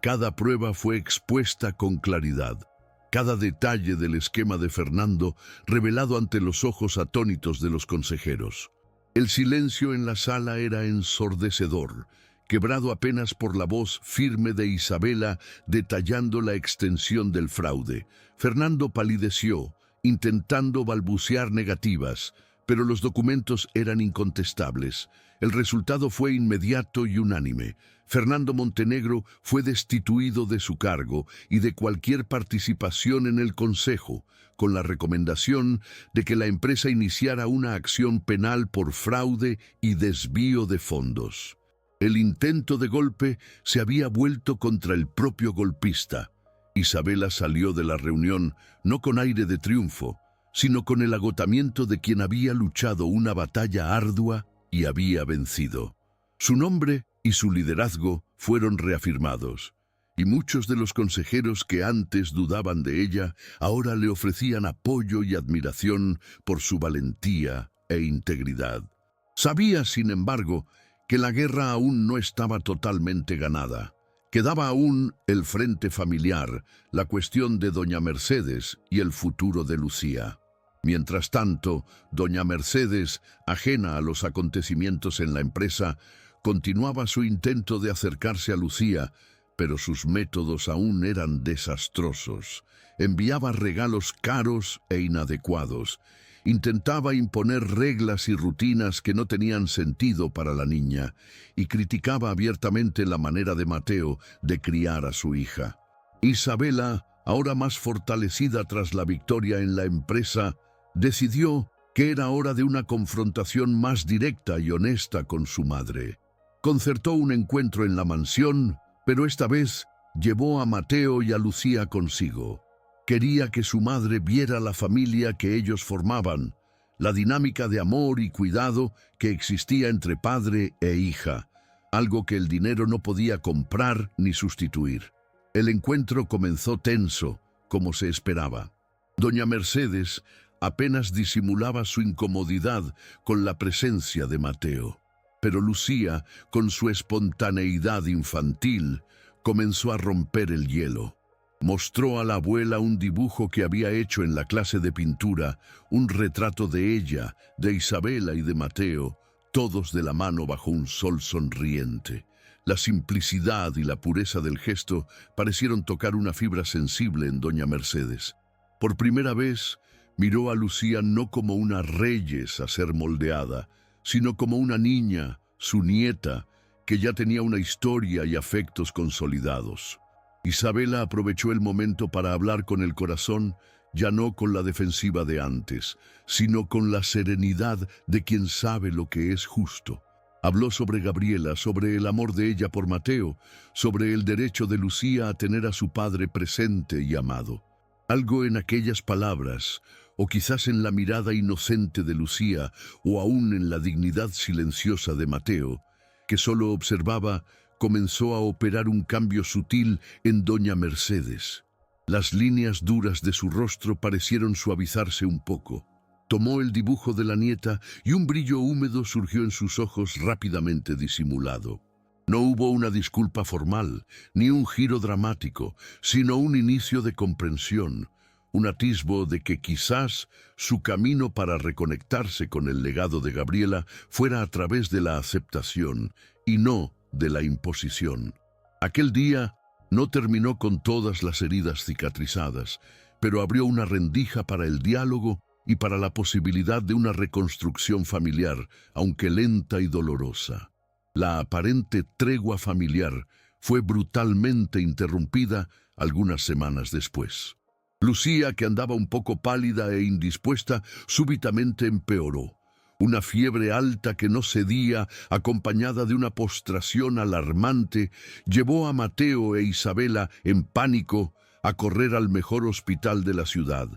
Cada prueba fue expuesta con claridad. Cada detalle del esquema de Fernando revelado ante los ojos atónitos de los consejeros. El silencio en la sala era ensordecedor, quebrado apenas por la voz firme de Isabela detallando la extensión del fraude. Fernando palideció, intentando balbucear negativas, pero los documentos eran incontestables. El resultado fue inmediato y unánime. Fernando Montenegro fue destituido de su cargo y de cualquier participación en el Consejo, con la recomendación de que la empresa iniciara una acción penal por fraude y desvío de fondos. El intento de golpe se había vuelto contra el propio golpista. Isabela salió de la reunión no con aire de triunfo, sino con el agotamiento de quien había luchado una batalla ardua y había vencido. Su nombre y su liderazgo fueron reafirmados, y muchos de los consejeros que antes dudaban de ella ahora le ofrecían apoyo y admiración por su valentía e integridad. Sabía, sin embargo, que la guerra aún no estaba totalmente ganada. Quedaba aún el frente familiar, la cuestión de doña Mercedes y el futuro de Lucía. Mientras tanto, doña Mercedes, ajena a los acontecimientos en la empresa, continuaba su intento de acercarse a Lucía, pero sus métodos aún eran desastrosos. Enviaba regalos caros e inadecuados. Intentaba imponer reglas y rutinas que no tenían sentido para la niña y criticaba abiertamente la manera de Mateo de criar a su hija. Isabela, ahora más fortalecida tras la victoria en la empresa, decidió que era hora de una confrontación más directa y honesta con su madre. Concertó un encuentro en la mansión, pero esta vez llevó a Mateo y a Lucía consigo. Quería que su madre viera la familia que ellos formaban, la dinámica de amor y cuidado que existía entre padre e hija, algo que el dinero no podía comprar ni sustituir. El encuentro comenzó tenso, como se esperaba. Doña Mercedes apenas disimulaba su incomodidad con la presencia de Mateo. Pero Lucía, con su espontaneidad infantil, comenzó a romper el hielo. Mostró a la abuela un dibujo que había hecho en la clase de pintura, un retrato de ella, de Isabela y de Mateo, todos de la mano bajo un sol sonriente. La simplicidad y la pureza del gesto parecieron tocar una fibra sensible en doña Mercedes. Por primera vez, miró a Lucía no como una reyes a ser moldeada, sino como una niña, su nieta, que ya tenía una historia y afectos consolidados. Isabela aprovechó el momento para hablar con el corazón, ya no con la defensiva de antes, sino con la serenidad de quien sabe lo que es justo. Habló sobre Gabriela, sobre el amor de ella por Mateo, sobre el derecho de Lucía a tener a su padre presente y amado. Algo en aquellas palabras, o quizás en la mirada inocente de Lucía, o aún en la dignidad silenciosa de Mateo, que solo observaba, comenzó a operar un cambio sutil en doña Mercedes. Las líneas duras de su rostro parecieron suavizarse un poco. Tomó el dibujo de la nieta y un brillo húmedo surgió en sus ojos rápidamente disimulado. No hubo una disculpa formal, ni un giro dramático, sino un inicio de comprensión, un atisbo de que quizás su camino para reconectarse con el legado de Gabriela fuera a través de la aceptación y no de la imposición. Aquel día no terminó con todas las heridas cicatrizadas, pero abrió una rendija para el diálogo y para la posibilidad de una reconstrucción familiar, aunque lenta y dolorosa. La aparente tregua familiar fue brutalmente interrumpida algunas semanas después. Lucía, que andaba un poco pálida e indispuesta, súbitamente empeoró. Una fiebre alta que no cedía, acompañada de una postración alarmante, llevó a Mateo e Isabela, en pánico, a correr al mejor hospital de la ciudad.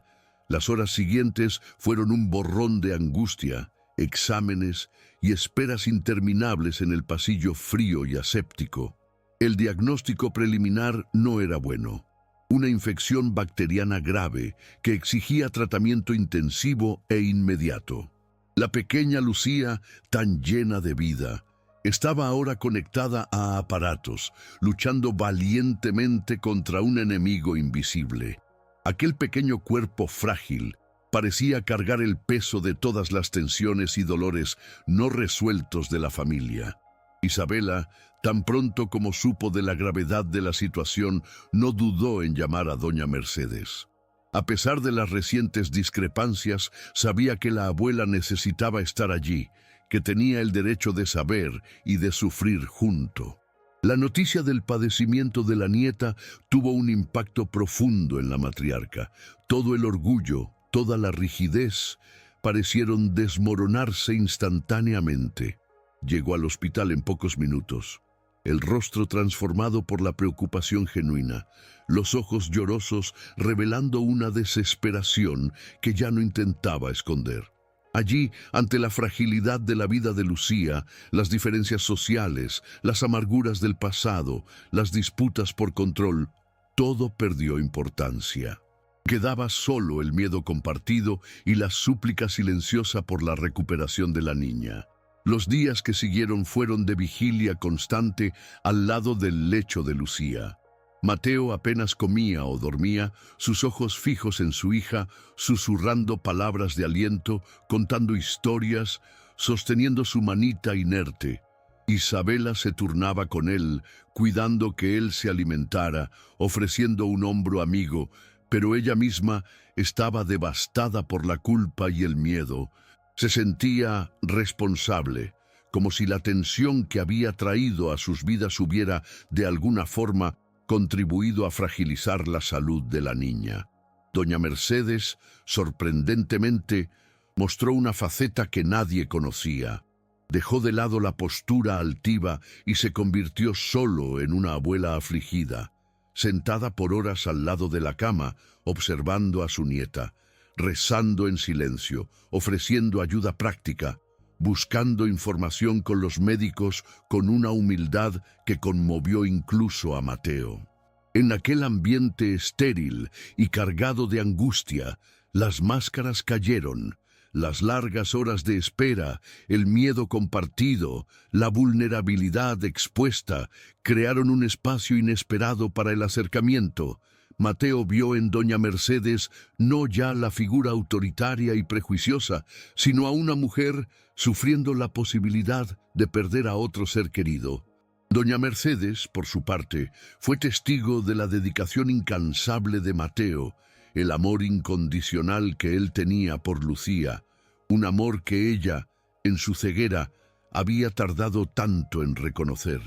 Las horas siguientes fueron un borrón de angustia, exámenes y esperas interminables en el pasillo frío y aséptico. El diagnóstico preliminar no era bueno. Una infección bacteriana grave que exigía tratamiento intensivo e inmediato. La pequeña Lucía, tan llena de vida, estaba ahora conectada a aparatos, luchando valientemente contra un enemigo invisible. Aquel pequeño cuerpo frágil parecía cargar el peso de todas las tensiones y dolores no resueltos de la familia. Isabela, tan pronto como supo de la gravedad de la situación, no dudó en llamar a doña Mercedes. A pesar de las recientes discrepancias, sabía que la abuela necesitaba estar allí, que tenía el derecho de saber y de sufrir junto. La noticia del padecimiento de la nieta tuvo un impacto profundo en la matriarca. Todo el orgullo, toda la rigidez, parecieron desmoronarse instantáneamente. Llegó al hospital en pocos minutos, el rostro transformado por la preocupación genuina, los ojos llorosos revelando una desesperación que ya no intentaba esconder. Allí, ante la fragilidad de la vida de Lucía, las diferencias sociales, las amarguras del pasado, las disputas por control, todo perdió importancia. Quedaba solo el miedo compartido y la súplica silenciosa por la recuperación de la niña. Los días que siguieron fueron de vigilia constante al lado del lecho de Lucía. Mateo apenas comía o dormía, sus ojos fijos en su hija, susurrando palabras de aliento, contando historias, sosteniendo su manita inerte. Isabela se turnaba con él, cuidando que él se alimentara, ofreciendo un hombro amigo, pero ella misma estaba devastada por la culpa y el miedo. Se sentía responsable, como si la tensión que había traído a sus vidas hubiera, de alguna forma, contribuido a fragilizar la salud de la niña. Doña Mercedes, sorprendentemente, mostró una faceta que nadie conocía. Dejó de lado la postura altiva y se convirtió solo en una abuela afligida, sentada por horas al lado de la cama, observando a su nieta, rezando en silencio, ofreciendo ayuda práctica, buscando información con los médicos con una humildad que conmovió incluso a Mateo. En aquel ambiente estéril y cargado de angustia, las máscaras cayeron, Las largas horas de espera, el miedo compartido, la vulnerabilidad expuesta, crearon un espacio inesperado para el acercamiento. Mateo vio en doña Mercedes no ya la figura autoritaria y prejuiciosa, sino a una mujer sufriendo la posibilidad de perder a otro ser querido. Doña Mercedes, por su parte, fue testigo de la dedicación incansable de Mateo, el amor incondicional que él tenía por Lucía, un amor que ella, en su ceguera, había tardado tanto en reconocer.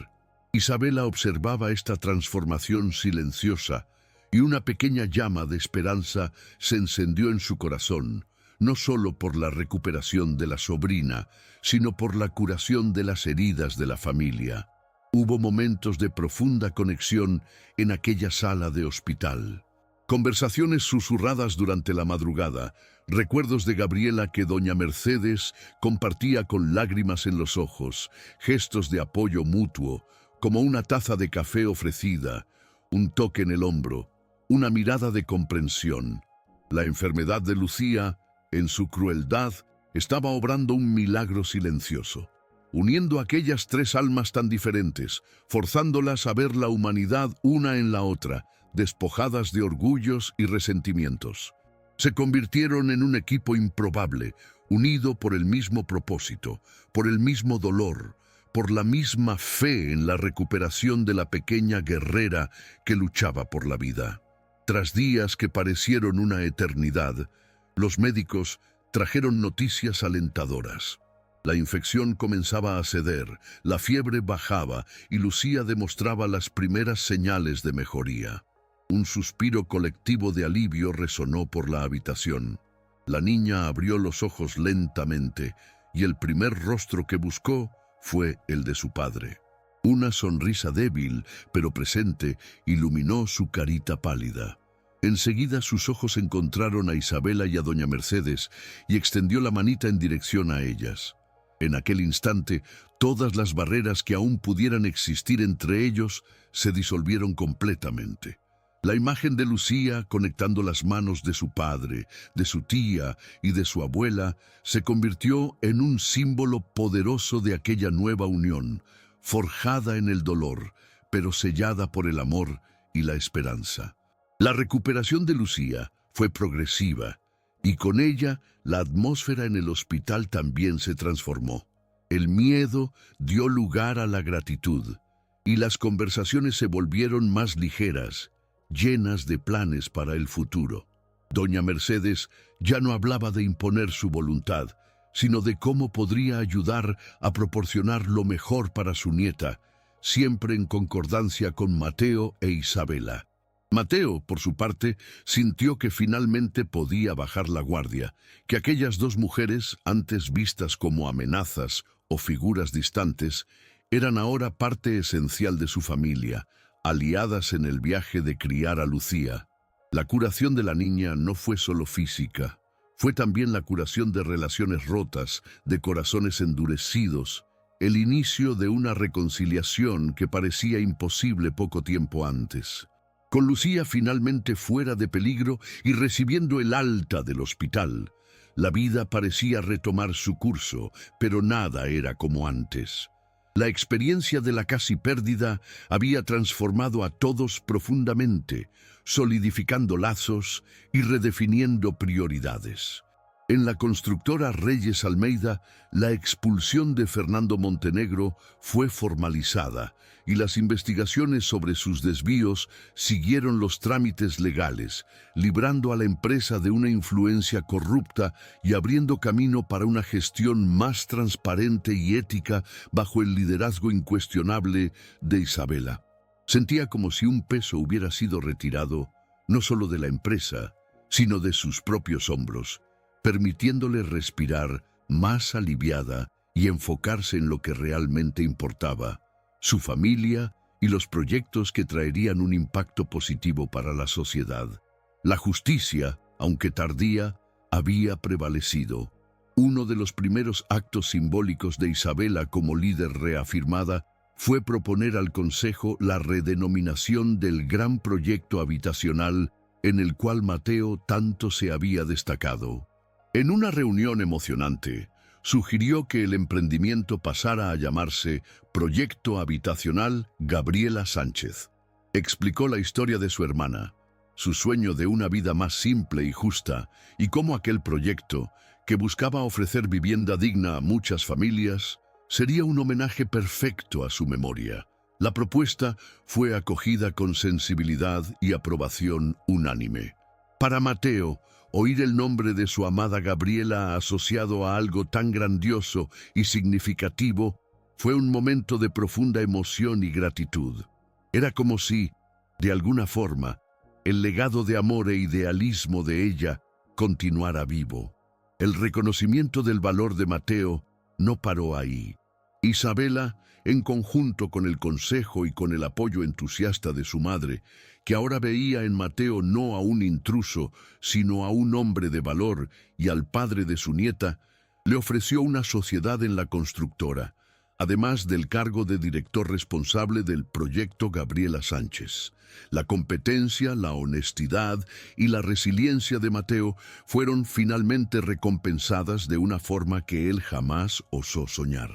Isabela observaba esta transformación silenciosa, y una pequeña llama de esperanza se encendió en su corazón, no solo por la recuperación de la sobrina, sino por la curación de las heridas de la familia. Hubo momentos de profunda conexión en aquella sala de hospital. Conversaciones susurradas durante la madrugada, recuerdos de Gabriela que doña Mercedes compartía con lágrimas en los ojos, gestos de apoyo mutuo, como una taza de café ofrecida, un toque en el hombro, una mirada de comprensión. La enfermedad de Lucía, en su crueldad, estaba obrando un milagro silencioso, uniendo aquellas tres almas tan diferentes, forzándolas a ver la humanidad una en la otra, despojadas de orgullos y resentimientos. Se convirtieron en un equipo improbable, unido por el mismo propósito, por el mismo dolor, por la misma fe en la recuperación de la pequeña guerrera que luchaba por la vida. Tras días que parecieron una eternidad, los médicos trajeron noticias alentadoras. La infección comenzaba a ceder, la fiebre bajaba y Lucía demostraba las primeras señales de mejoría. Un suspiro colectivo de alivio resonó por la habitación. La niña abrió los ojos lentamente y el primer rostro que buscó fue el de su padre. Una sonrisa débil, pero presente, iluminó su carita pálida. Enseguida sus ojos encontraron a Isabela y a doña Mercedes y extendió la manita en dirección a ellas. En aquel instante, todas las barreras que aún pudieran existir entre ellos se disolvieron completamente. La imagen de Lucía, conectando las manos de su padre, de su tía y de su abuela, se convirtió en un símbolo poderoso de aquella nueva unión, forjada en el dolor, pero sellada por el amor y la esperanza. La recuperación de Lucía fue progresiva, y con ella la atmósfera en el hospital también se transformó. El miedo dio lugar a la gratitud, y las conversaciones se volvieron más ligeras, llenas de planes para el futuro. Doña Mercedes ya no hablaba de imponer su voluntad, sino de cómo podría ayudar a proporcionar lo mejor para su nieta, siempre en concordancia con Mateo e Isabela. Mateo, por su parte, sintió que finalmente podía bajar la guardia, que aquellas dos mujeres, antes vistas como amenazas o figuras distantes, eran ahora parte esencial de su familia, aliadas en el viaje de criar a Lucía. La curación de la niña no fue solo física, fue también la curación de relaciones rotas, de corazones endurecidos, el inicio de una reconciliación que parecía imposible poco tiempo antes. Con Lucía finalmente fuera de peligro y recibiendo el alta del hospital, la vida parecía retomar su curso, pero nada era como antes. La experiencia de la casi pérdida había transformado a todos profundamente, solidificando lazos y redefiniendo prioridades. En la constructora Reyes Almeida, la expulsión de Fernando Montenegro fue formalizada y las investigaciones sobre sus desvíos siguieron los trámites legales, librando a la empresa de una influencia corrupta y abriendo camino para una gestión más transparente y ética bajo el liderazgo incuestionable de Isabela. Sentía como si un peso hubiera sido retirado, no solo de la empresa, sino de sus propios hombros, permitiéndole respirar más aliviada y enfocarse en lo que realmente importaba, su familia y los proyectos que traerían un impacto positivo para la sociedad. La justicia, aunque tardía, había prevalecido. Uno de los primeros actos simbólicos de Isabela como líder reafirmada fue proponer al Consejo la redenominación del gran proyecto habitacional en el cual Mateo tanto se había destacado. En una reunión emocionante, sugirió que el emprendimiento pasara a llamarse Proyecto Habitacional Gabriela Sánchez. Explicó la historia de su hermana, su sueño de una vida más simple y justa, y cómo aquel proyecto, que buscaba ofrecer vivienda digna a muchas familias, sería un homenaje perfecto a su memoria. La propuesta fue acogida con sensibilidad y aprobación unánime. Para Mateo, oír el nombre de su amada Gabriela asociado a algo tan grandioso y significativo fue un momento de profunda emoción y gratitud. Era como si, de alguna forma, el legado de amor e idealismo de ella continuara vivo. El reconocimiento del valor de Mateo no paró ahí. Isabela, en conjunto con el consejo y con el apoyo entusiasta de su madre, que ahora veía en Mateo no a un intruso, sino a un hombre de valor y al padre de su nieta, le ofreció una sociedad en la constructora, además del cargo de director responsable del proyecto Gabriela Sánchez. La competencia, la honestidad y la resiliencia de Mateo fueron finalmente recompensadas de una forma que él jamás osó soñar.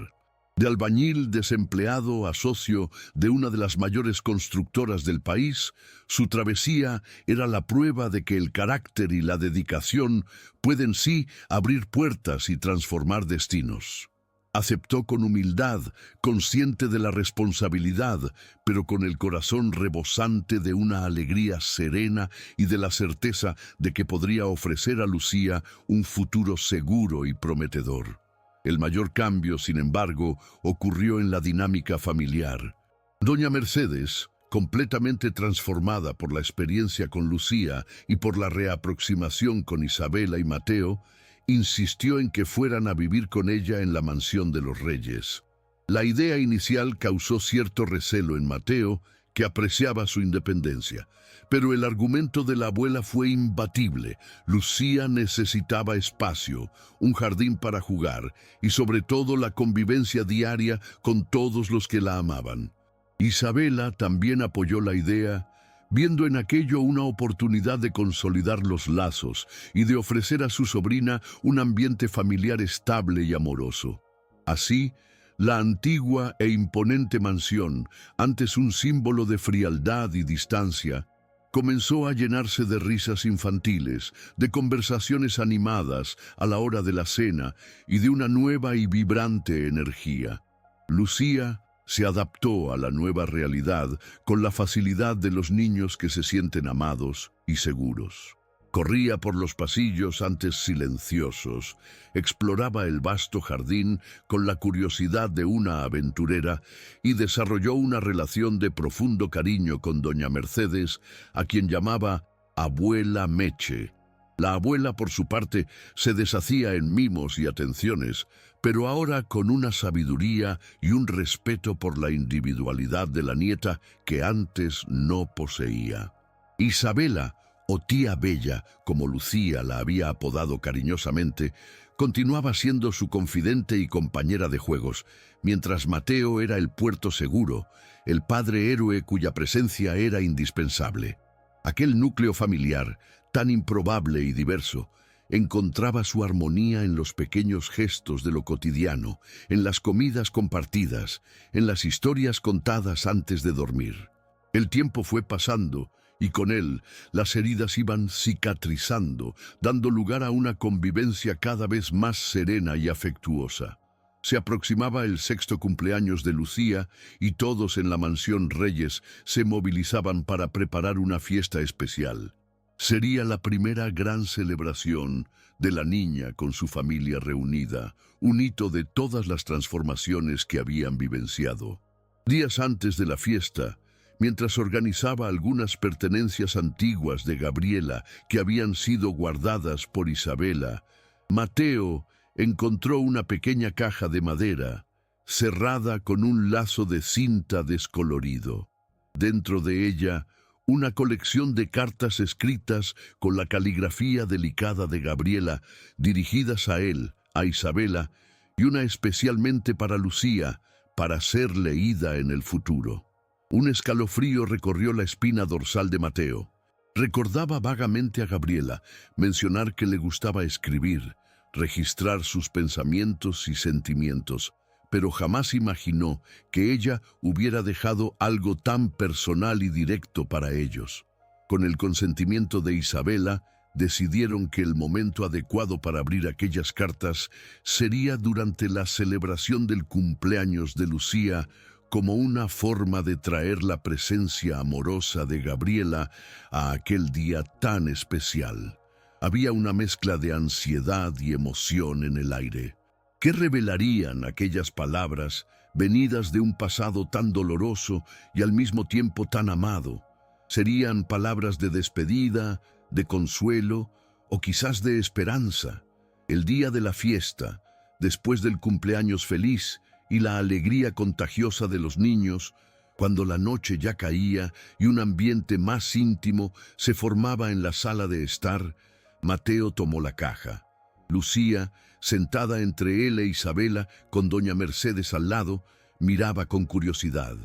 De albañil desempleado a socio de una de las mayores constructoras del país, su travesía era la prueba de que el carácter y la dedicación pueden sí abrir puertas y transformar destinos. Aceptó con humildad, consciente de la responsabilidad, pero con el corazón rebosante de una alegría serena y de la certeza de que podría ofrecer a Lucía un futuro seguro y prometedor. El mayor cambio, sin embargo, ocurrió en la dinámica familiar. Doña Mercedes, completamente transformada por la experiencia con Lucía y por la reaproximación con Isabela y Mateo, insistió en que fueran a vivir con ella en la mansión de los Reyes. La idea inicial causó cierto recelo en Mateo, que apreciaba su independencia, pero el argumento de la abuela fue imbatible. Lucía necesitaba espacio, un jardín para jugar y sobre todo la convivencia diaria con todos los que la amaban. Isabela también apoyó la idea, viendo en aquello una oportunidad de consolidar los lazos y de ofrecer a su sobrina un ambiente familiar estable y amoroso. Así, la antigua e imponente mansión, antes un símbolo de frialdad y distancia, comenzó a llenarse de risas infantiles, de conversaciones animadas a la hora de la cena y de una nueva y vibrante energía. Lucía se adaptó a la nueva realidad con la facilidad de los niños que se sienten amados y seguros. Corría por los pasillos antes silenciosos, exploraba el vasto jardín con la curiosidad de una aventurera y desarrolló una relación de profundo cariño con doña Mercedes, a quien llamaba Abuela Meche. La abuela, por su parte, se deshacía en mimos y atenciones, pero ahora con una sabiduría y un respeto por la individualidad de la nieta que antes no poseía. Isabela, o tía Bella, como Lucía la había apodado cariñosamente, continuaba siendo su confidente y compañera de juegos, mientras Mateo era el puerto seguro, el padre héroe cuya presencia era indispensable. Aquel núcleo familiar, tan improbable y diverso, encontraba su armonía en los pequeños gestos de lo cotidiano, en las comidas compartidas, en las historias contadas antes de dormir. El tiempo fue pasando, y con él las heridas iban cicatrizando, dando lugar a una convivencia cada vez más serena y afectuosa. Se aproximaba el 6º cumpleaños de Lucía y todos en la mansión Reyes se movilizaban para preparar una fiesta especial. Sería la primera gran celebración de la niña con su familia reunida, un hito de todas las transformaciones que habían vivenciado. Días antes de la fiesta, mientras organizaba algunas pertenencias antiguas de Gabriela que habían sido guardadas por Isabela, Mateo encontró una pequeña caja de madera, cerrada con un lazo de cinta descolorido. Dentro de ella, una colección de cartas escritas con la caligrafía delicada de Gabriela, dirigidas a él, a Isabela, y una especialmente para Lucía, para ser leída en el futuro. Un escalofrío recorrió la espina dorsal de Mateo. Recordaba vagamente a Gabriela mencionar que le gustaba escribir, registrar sus pensamientos y sentimientos, pero jamás imaginó que ella hubiera dejado algo tan personal y directo para ellos. Con el consentimiento de Isabela, decidieron que el momento adecuado para abrir aquellas cartas sería durante la celebración del cumpleaños de Lucía, como una forma de traer la presencia amorosa de Gabriela a aquel día tan especial. Había una mezcla de ansiedad y emoción en el aire. ¿Qué revelarían aquellas palabras venidas de un pasado tan doloroso y al mismo tiempo tan amado? ¿Serían palabras de despedida, de consuelo o quizás de esperanza? El día de la fiesta, después del cumpleaños feliz y la alegría contagiosa de los niños, cuando la noche ya caía y un ambiente más íntimo se formaba en la sala de estar, Mateo tomó la caja. Lucía, sentada entre él e Isabela, con doña Mercedes al lado, miraba con curiosidad.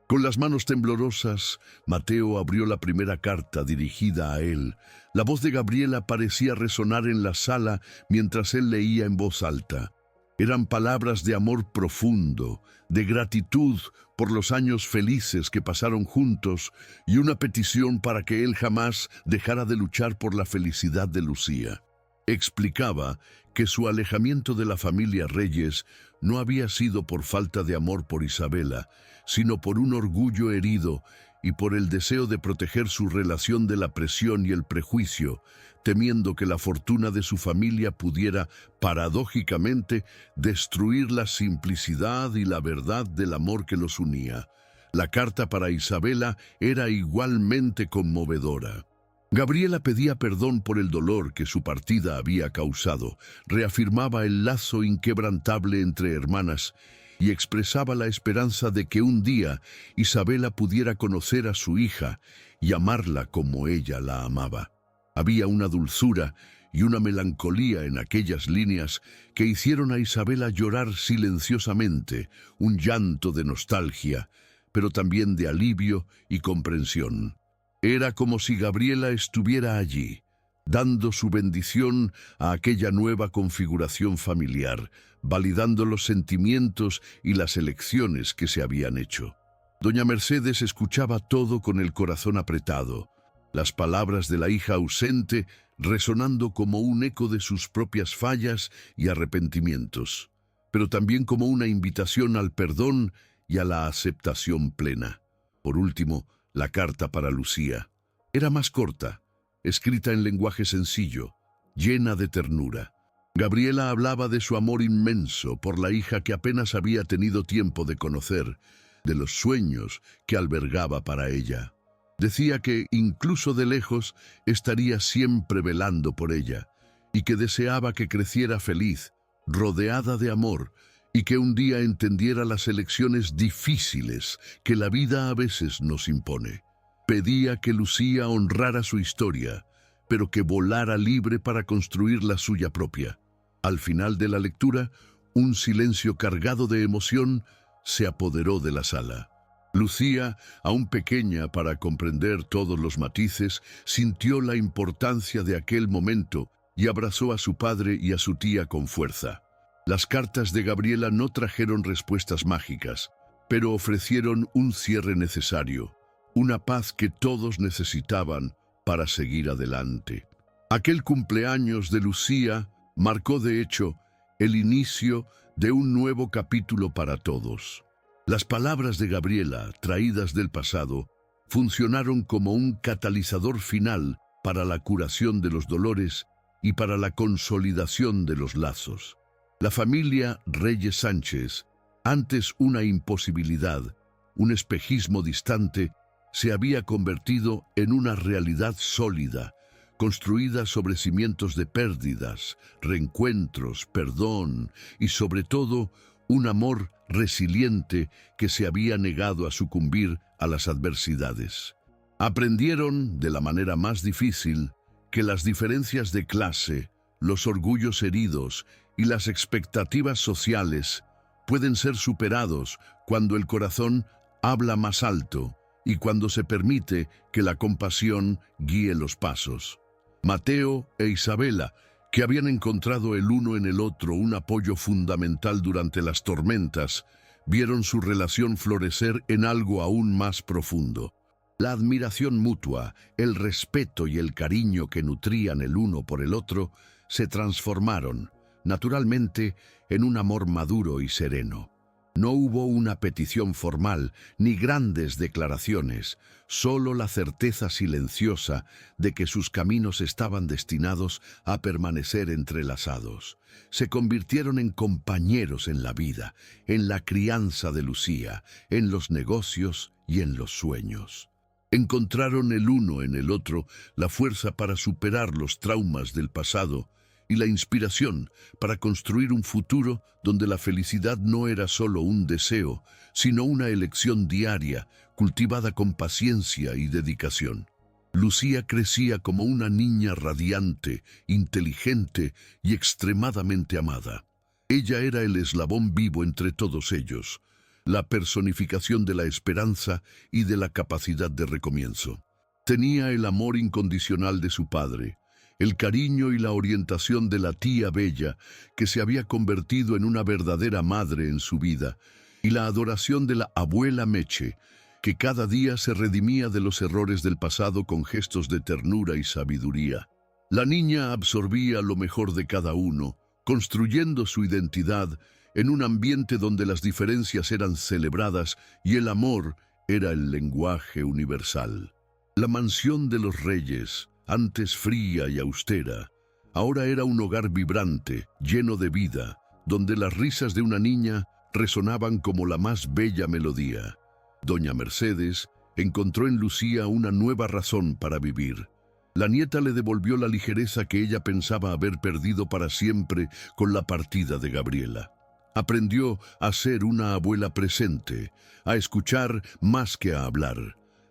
Con las manos temblorosas, Mateo abrió la primera carta dirigida a él. La voz de Gabriela parecía resonar en la sala mientras él leía en voz alta. Eran palabras de amor profundo, de gratitud por los años felices que pasaron juntos y una petición para que él jamás dejara de luchar por la felicidad de Lucía. Explicaba que su alejamiento de la familia Reyes no había sido por falta de amor por Isabela, sino por un orgullo herido y por el deseo de proteger su relación de la presión y el prejuicio, temiendo que la fortuna de su familia pudiera, paradójicamente, destruir la simplicidad y la verdad del amor que los unía. La carta para Isabela era igualmente conmovedora. Gabriela pedía perdón por el dolor que su partida había causado, reafirmaba el lazo inquebrantable entre hermanas y expresaba la esperanza de que un día Isabela pudiera conocer a su hija y amarla como ella la amaba. Había una dulzura y una melancolía en aquellas líneas que hicieron a Isabela llorar silenciosamente, un llanto de nostalgia, pero también de alivio y comprensión. Era como si Gabriela estuviera allí, dando su bendición a aquella nueva configuración familiar, validando los sentimientos y las elecciones que se habían hecho. Doña Mercedes escuchaba todo con el corazón apretado, las palabras de la hija ausente resonando como un eco de sus propias fallas y arrepentimientos, pero también como una invitación al perdón y a la aceptación plena. Por último, la carta para Lucía. Era más corta, escrita en lenguaje sencillo, llena de ternura. Gabriela hablaba de su amor inmenso por la hija que apenas había tenido tiempo de conocer, de los sueños que albergaba para ella. Decía que, incluso de lejos, estaría siempre velando por ella, y que deseaba que creciera feliz, rodeada de amor, y que un día entendiera las elecciones difíciles que la vida a veces nos impone. Pedía que Lucía honrara su historia, pero que volara libre para construir la suya propia. Al final de la lectura, un silencio cargado de emoción se apoderó de la sala. Lucía, aún pequeña para comprender todos los matices, sintió la importancia de aquel momento y abrazó a su padre y a su tía con fuerza. Las cartas de Gabriela no trajeron respuestas mágicas, pero ofrecieron un cierre necesario, una paz que todos necesitaban para seguir adelante. Aquel cumpleaños de Lucía marcó, de hecho, el inicio de un nuevo capítulo para todos. Las palabras de Gabriela, traídas del pasado, funcionaron como un catalizador final para la curación de los dolores y para la consolidación de los lazos. La familia Reyes Sánchez, antes una imposibilidad, un espejismo distante, se había convertido en una realidad sólida, construida sobre cimientos de pérdidas, reencuentros, perdón y, sobre todo, un amor resiliente que se había negado a sucumbir a las adversidades. Aprendieron, de la manera más difícil, que las diferencias de clase, los orgullos heridos y las expectativas sociales pueden ser superados cuando el corazón habla más alto y cuando se permite que la compasión guíe los pasos. Mateo e Isabela, que habían encontrado el uno en el otro un apoyo fundamental durante las tormentas, vieron su relación florecer en algo aún más profundo. La admiración mutua, el respeto y el cariño que nutrían el uno por el otro se transformaron, naturalmente, en un amor maduro y sereno. No hubo una petición formal ni grandes declaraciones, solo la certeza silenciosa de que sus caminos estaban destinados a permanecer entrelazados. Se convirtieron en compañeros en la vida, en la crianza de Lucía, en los negocios y en los sueños. Encontraron el uno en el otro la fuerza para superar los traumas del pasado y la inspiración para construir un futuro donde la felicidad no era solo un deseo, sino una elección diaria, cultivada con paciencia y dedicación. Lucía crecía como una niña radiante, inteligente y extremadamente amada. Ella era el eslabón vivo entre todos ellos, la personificación de la esperanza y de la capacidad de recomienzo. Tenía el amor incondicional de su padre, el cariño y la orientación de la tía Bella, que se había convertido en una verdadera madre en su vida, y la adoración de la abuela Meche, que cada día se redimía de los errores del pasado con gestos de ternura y sabiduría. La niña absorbía lo mejor de cada uno, construyendo su identidad en un ambiente donde las diferencias eran celebradas y el amor era el lenguaje universal. La mansión de los reyes, antes fría y austera, ahora era un hogar vibrante, lleno de vida, donde las risas de una niña resonaban como la más bella melodía. Doña Mercedes encontró en Lucía una nueva razón para vivir. La nieta le devolvió la ligereza que ella pensaba haber perdido para siempre con la partida de Gabriela. Aprendió a ser una abuela presente, a escuchar más que a hablar,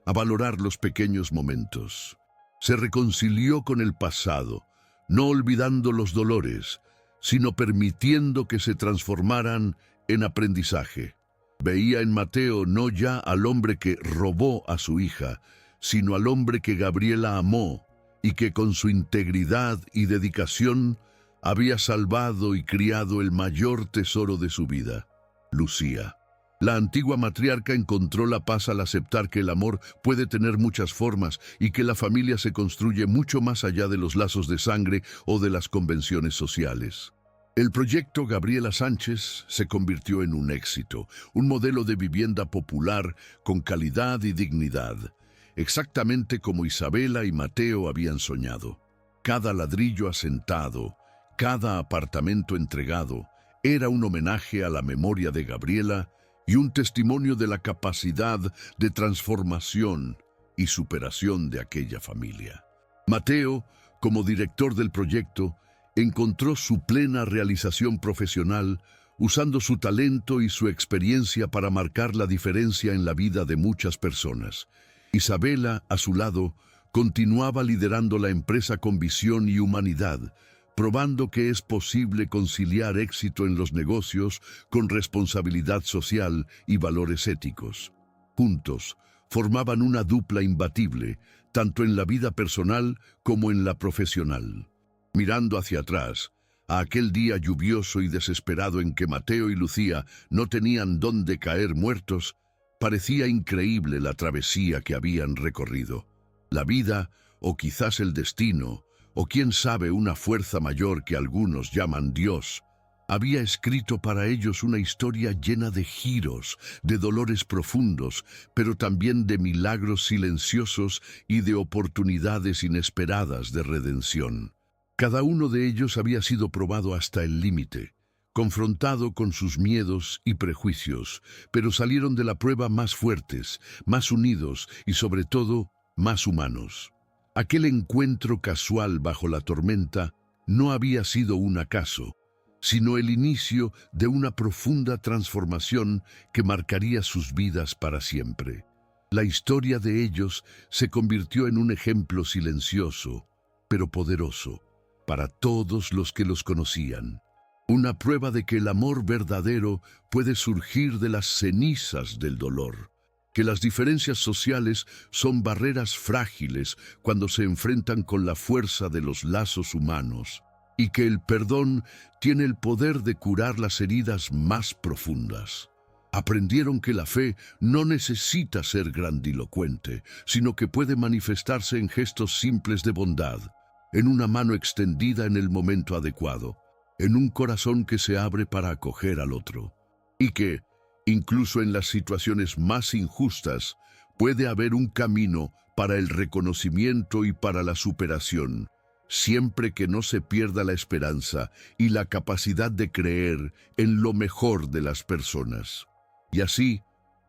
a valorar los pequeños momentos. Se reconcilió con el pasado, no olvidando los dolores, sino permitiendo que se transformaran en aprendizaje. Veía en Mateo no ya al hombre que robó a su hija, sino al hombre que Gabriela amó y que con su integridad y dedicación había salvado y criado el mayor tesoro de su vida, Lucía. La antigua matriarca encontró la paz al aceptar que el amor puede tener muchas formas y que la familia se construye mucho más allá de los lazos de sangre o de las convenciones sociales. El proyecto Gabriela Sánchez se convirtió en un éxito, un modelo de vivienda popular con calidad y dignidad, exactamente como Isabela y Mateo habían soñado. Cada ladrillo asentado, cada apartamento entregado, era un homenaje a la memoria de Gabriela y un testimonio de la capacidad de transformación y superación de aquella familia. Mateo, como director del proyecto, encontró su plena realización profesional usando su talento y su experiencia para marcar la diferencia en la vida de muchas personas. Isabela, a su lado, continuaba liderando la empresa con visión y humanidad, probando que es posible conciliar éxito en los negocios con responsabilidad social y valores éticos. Juntos, formaban una dupla imbatible, tanto en la vida personal como en la profesional. Mirando hacia atrás, a aquel día lluvioso y desesperado en que Mateo y Lucía no tenían dónde caer muertos, parecía increíble la travesía que habían recorrido. La vida, o quizás el destino, o quién sabe una fuerza mayor que algunos llaman Dios, había escrito para ellos una historia llena de giros, de dolores profundos, pero también de milagros silenciosos y de oportunidades inesperadas de redención. Cada uno de ellos había sido probado hasta el límite, confrontado con sus miedos y prejuicios, pero salieron de la prueba más fuertes, más unidos y sobre todo, más humanos. Aquel encuentro casual bajo la tormenta no había sido un acaso, sino el inicio de una profunda transformación que marcaría sus vidas para siempre. La historia de ellos se convirtió en un ejemplo silencioso, pero poderoso, para todos los que los conocían. Una prueba de que el amor verdadero puede surgir de las cenizas del dolor, que las diferencias sociales son barreras frágiles cuando se enfrentan con la fuerza de los lazos humanos. y que el perdón tiene el poder de curar las heridas más profundas. Aprendieron que la fe no necesita ser grandilocuente, sino que puede manifestarse en gestos simples de bondad, en una mano extendida en el momento adecuado, en un corazón que se abre para acoger al otro, y que, incluso en las situaciones más injustas, puede haber un camino para el reconocimiento y para la superación, siempre que no se pierda la esperanza y la capacidad de creer en lo mejor de las personas. Y así,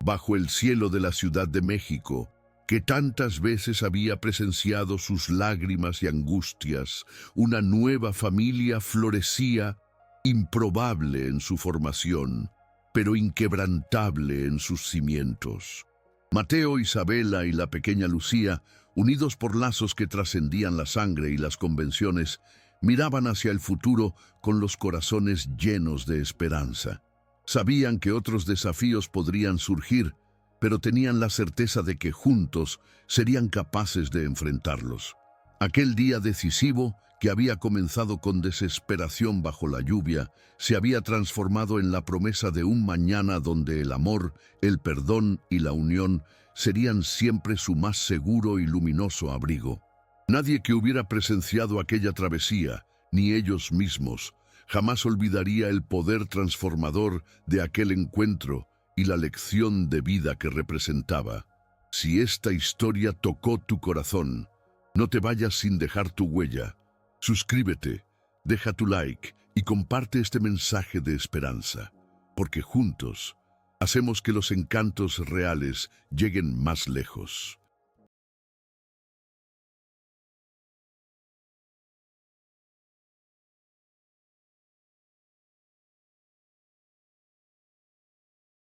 bajo el cielo de la Ciudad de México, que tantas veces había presenciado sus lágrimas y angustias, una nueva familia florecía, improbable en su formación, pero inquebrantable en sus cimientos. Mateo, Isabela y la pequeña Lucía, unidos por lazos que trascendían la sangre y las convenciones, miraban hacia el futuro con los corazones llenos de esperanza. Sabían que otros desafíos podrían surgir, pero tenían la certeza de que juntos serían capaces de enfrentarlos. Aquel día decisivo, que había comenzado con desesperación bajo la lluvia, se había transformado en la promesa de un mañana donde el amor, el perdón y la unión serían siempre su más seguro y luminoso abrigo. Nadie que hubiera presenciado aquella travesía, ni ellos mismos, jamás olvidaría el poder transformador de aquel encuentro y la lección de vida que representaba. Si esta historia tocó tu corazón, no te vayas sin dejar tu huella. Suscríbete, deja tu like y comparte este mensaje de esperanza, porque juntos hacemos que los encantos reales lleguen más lejos.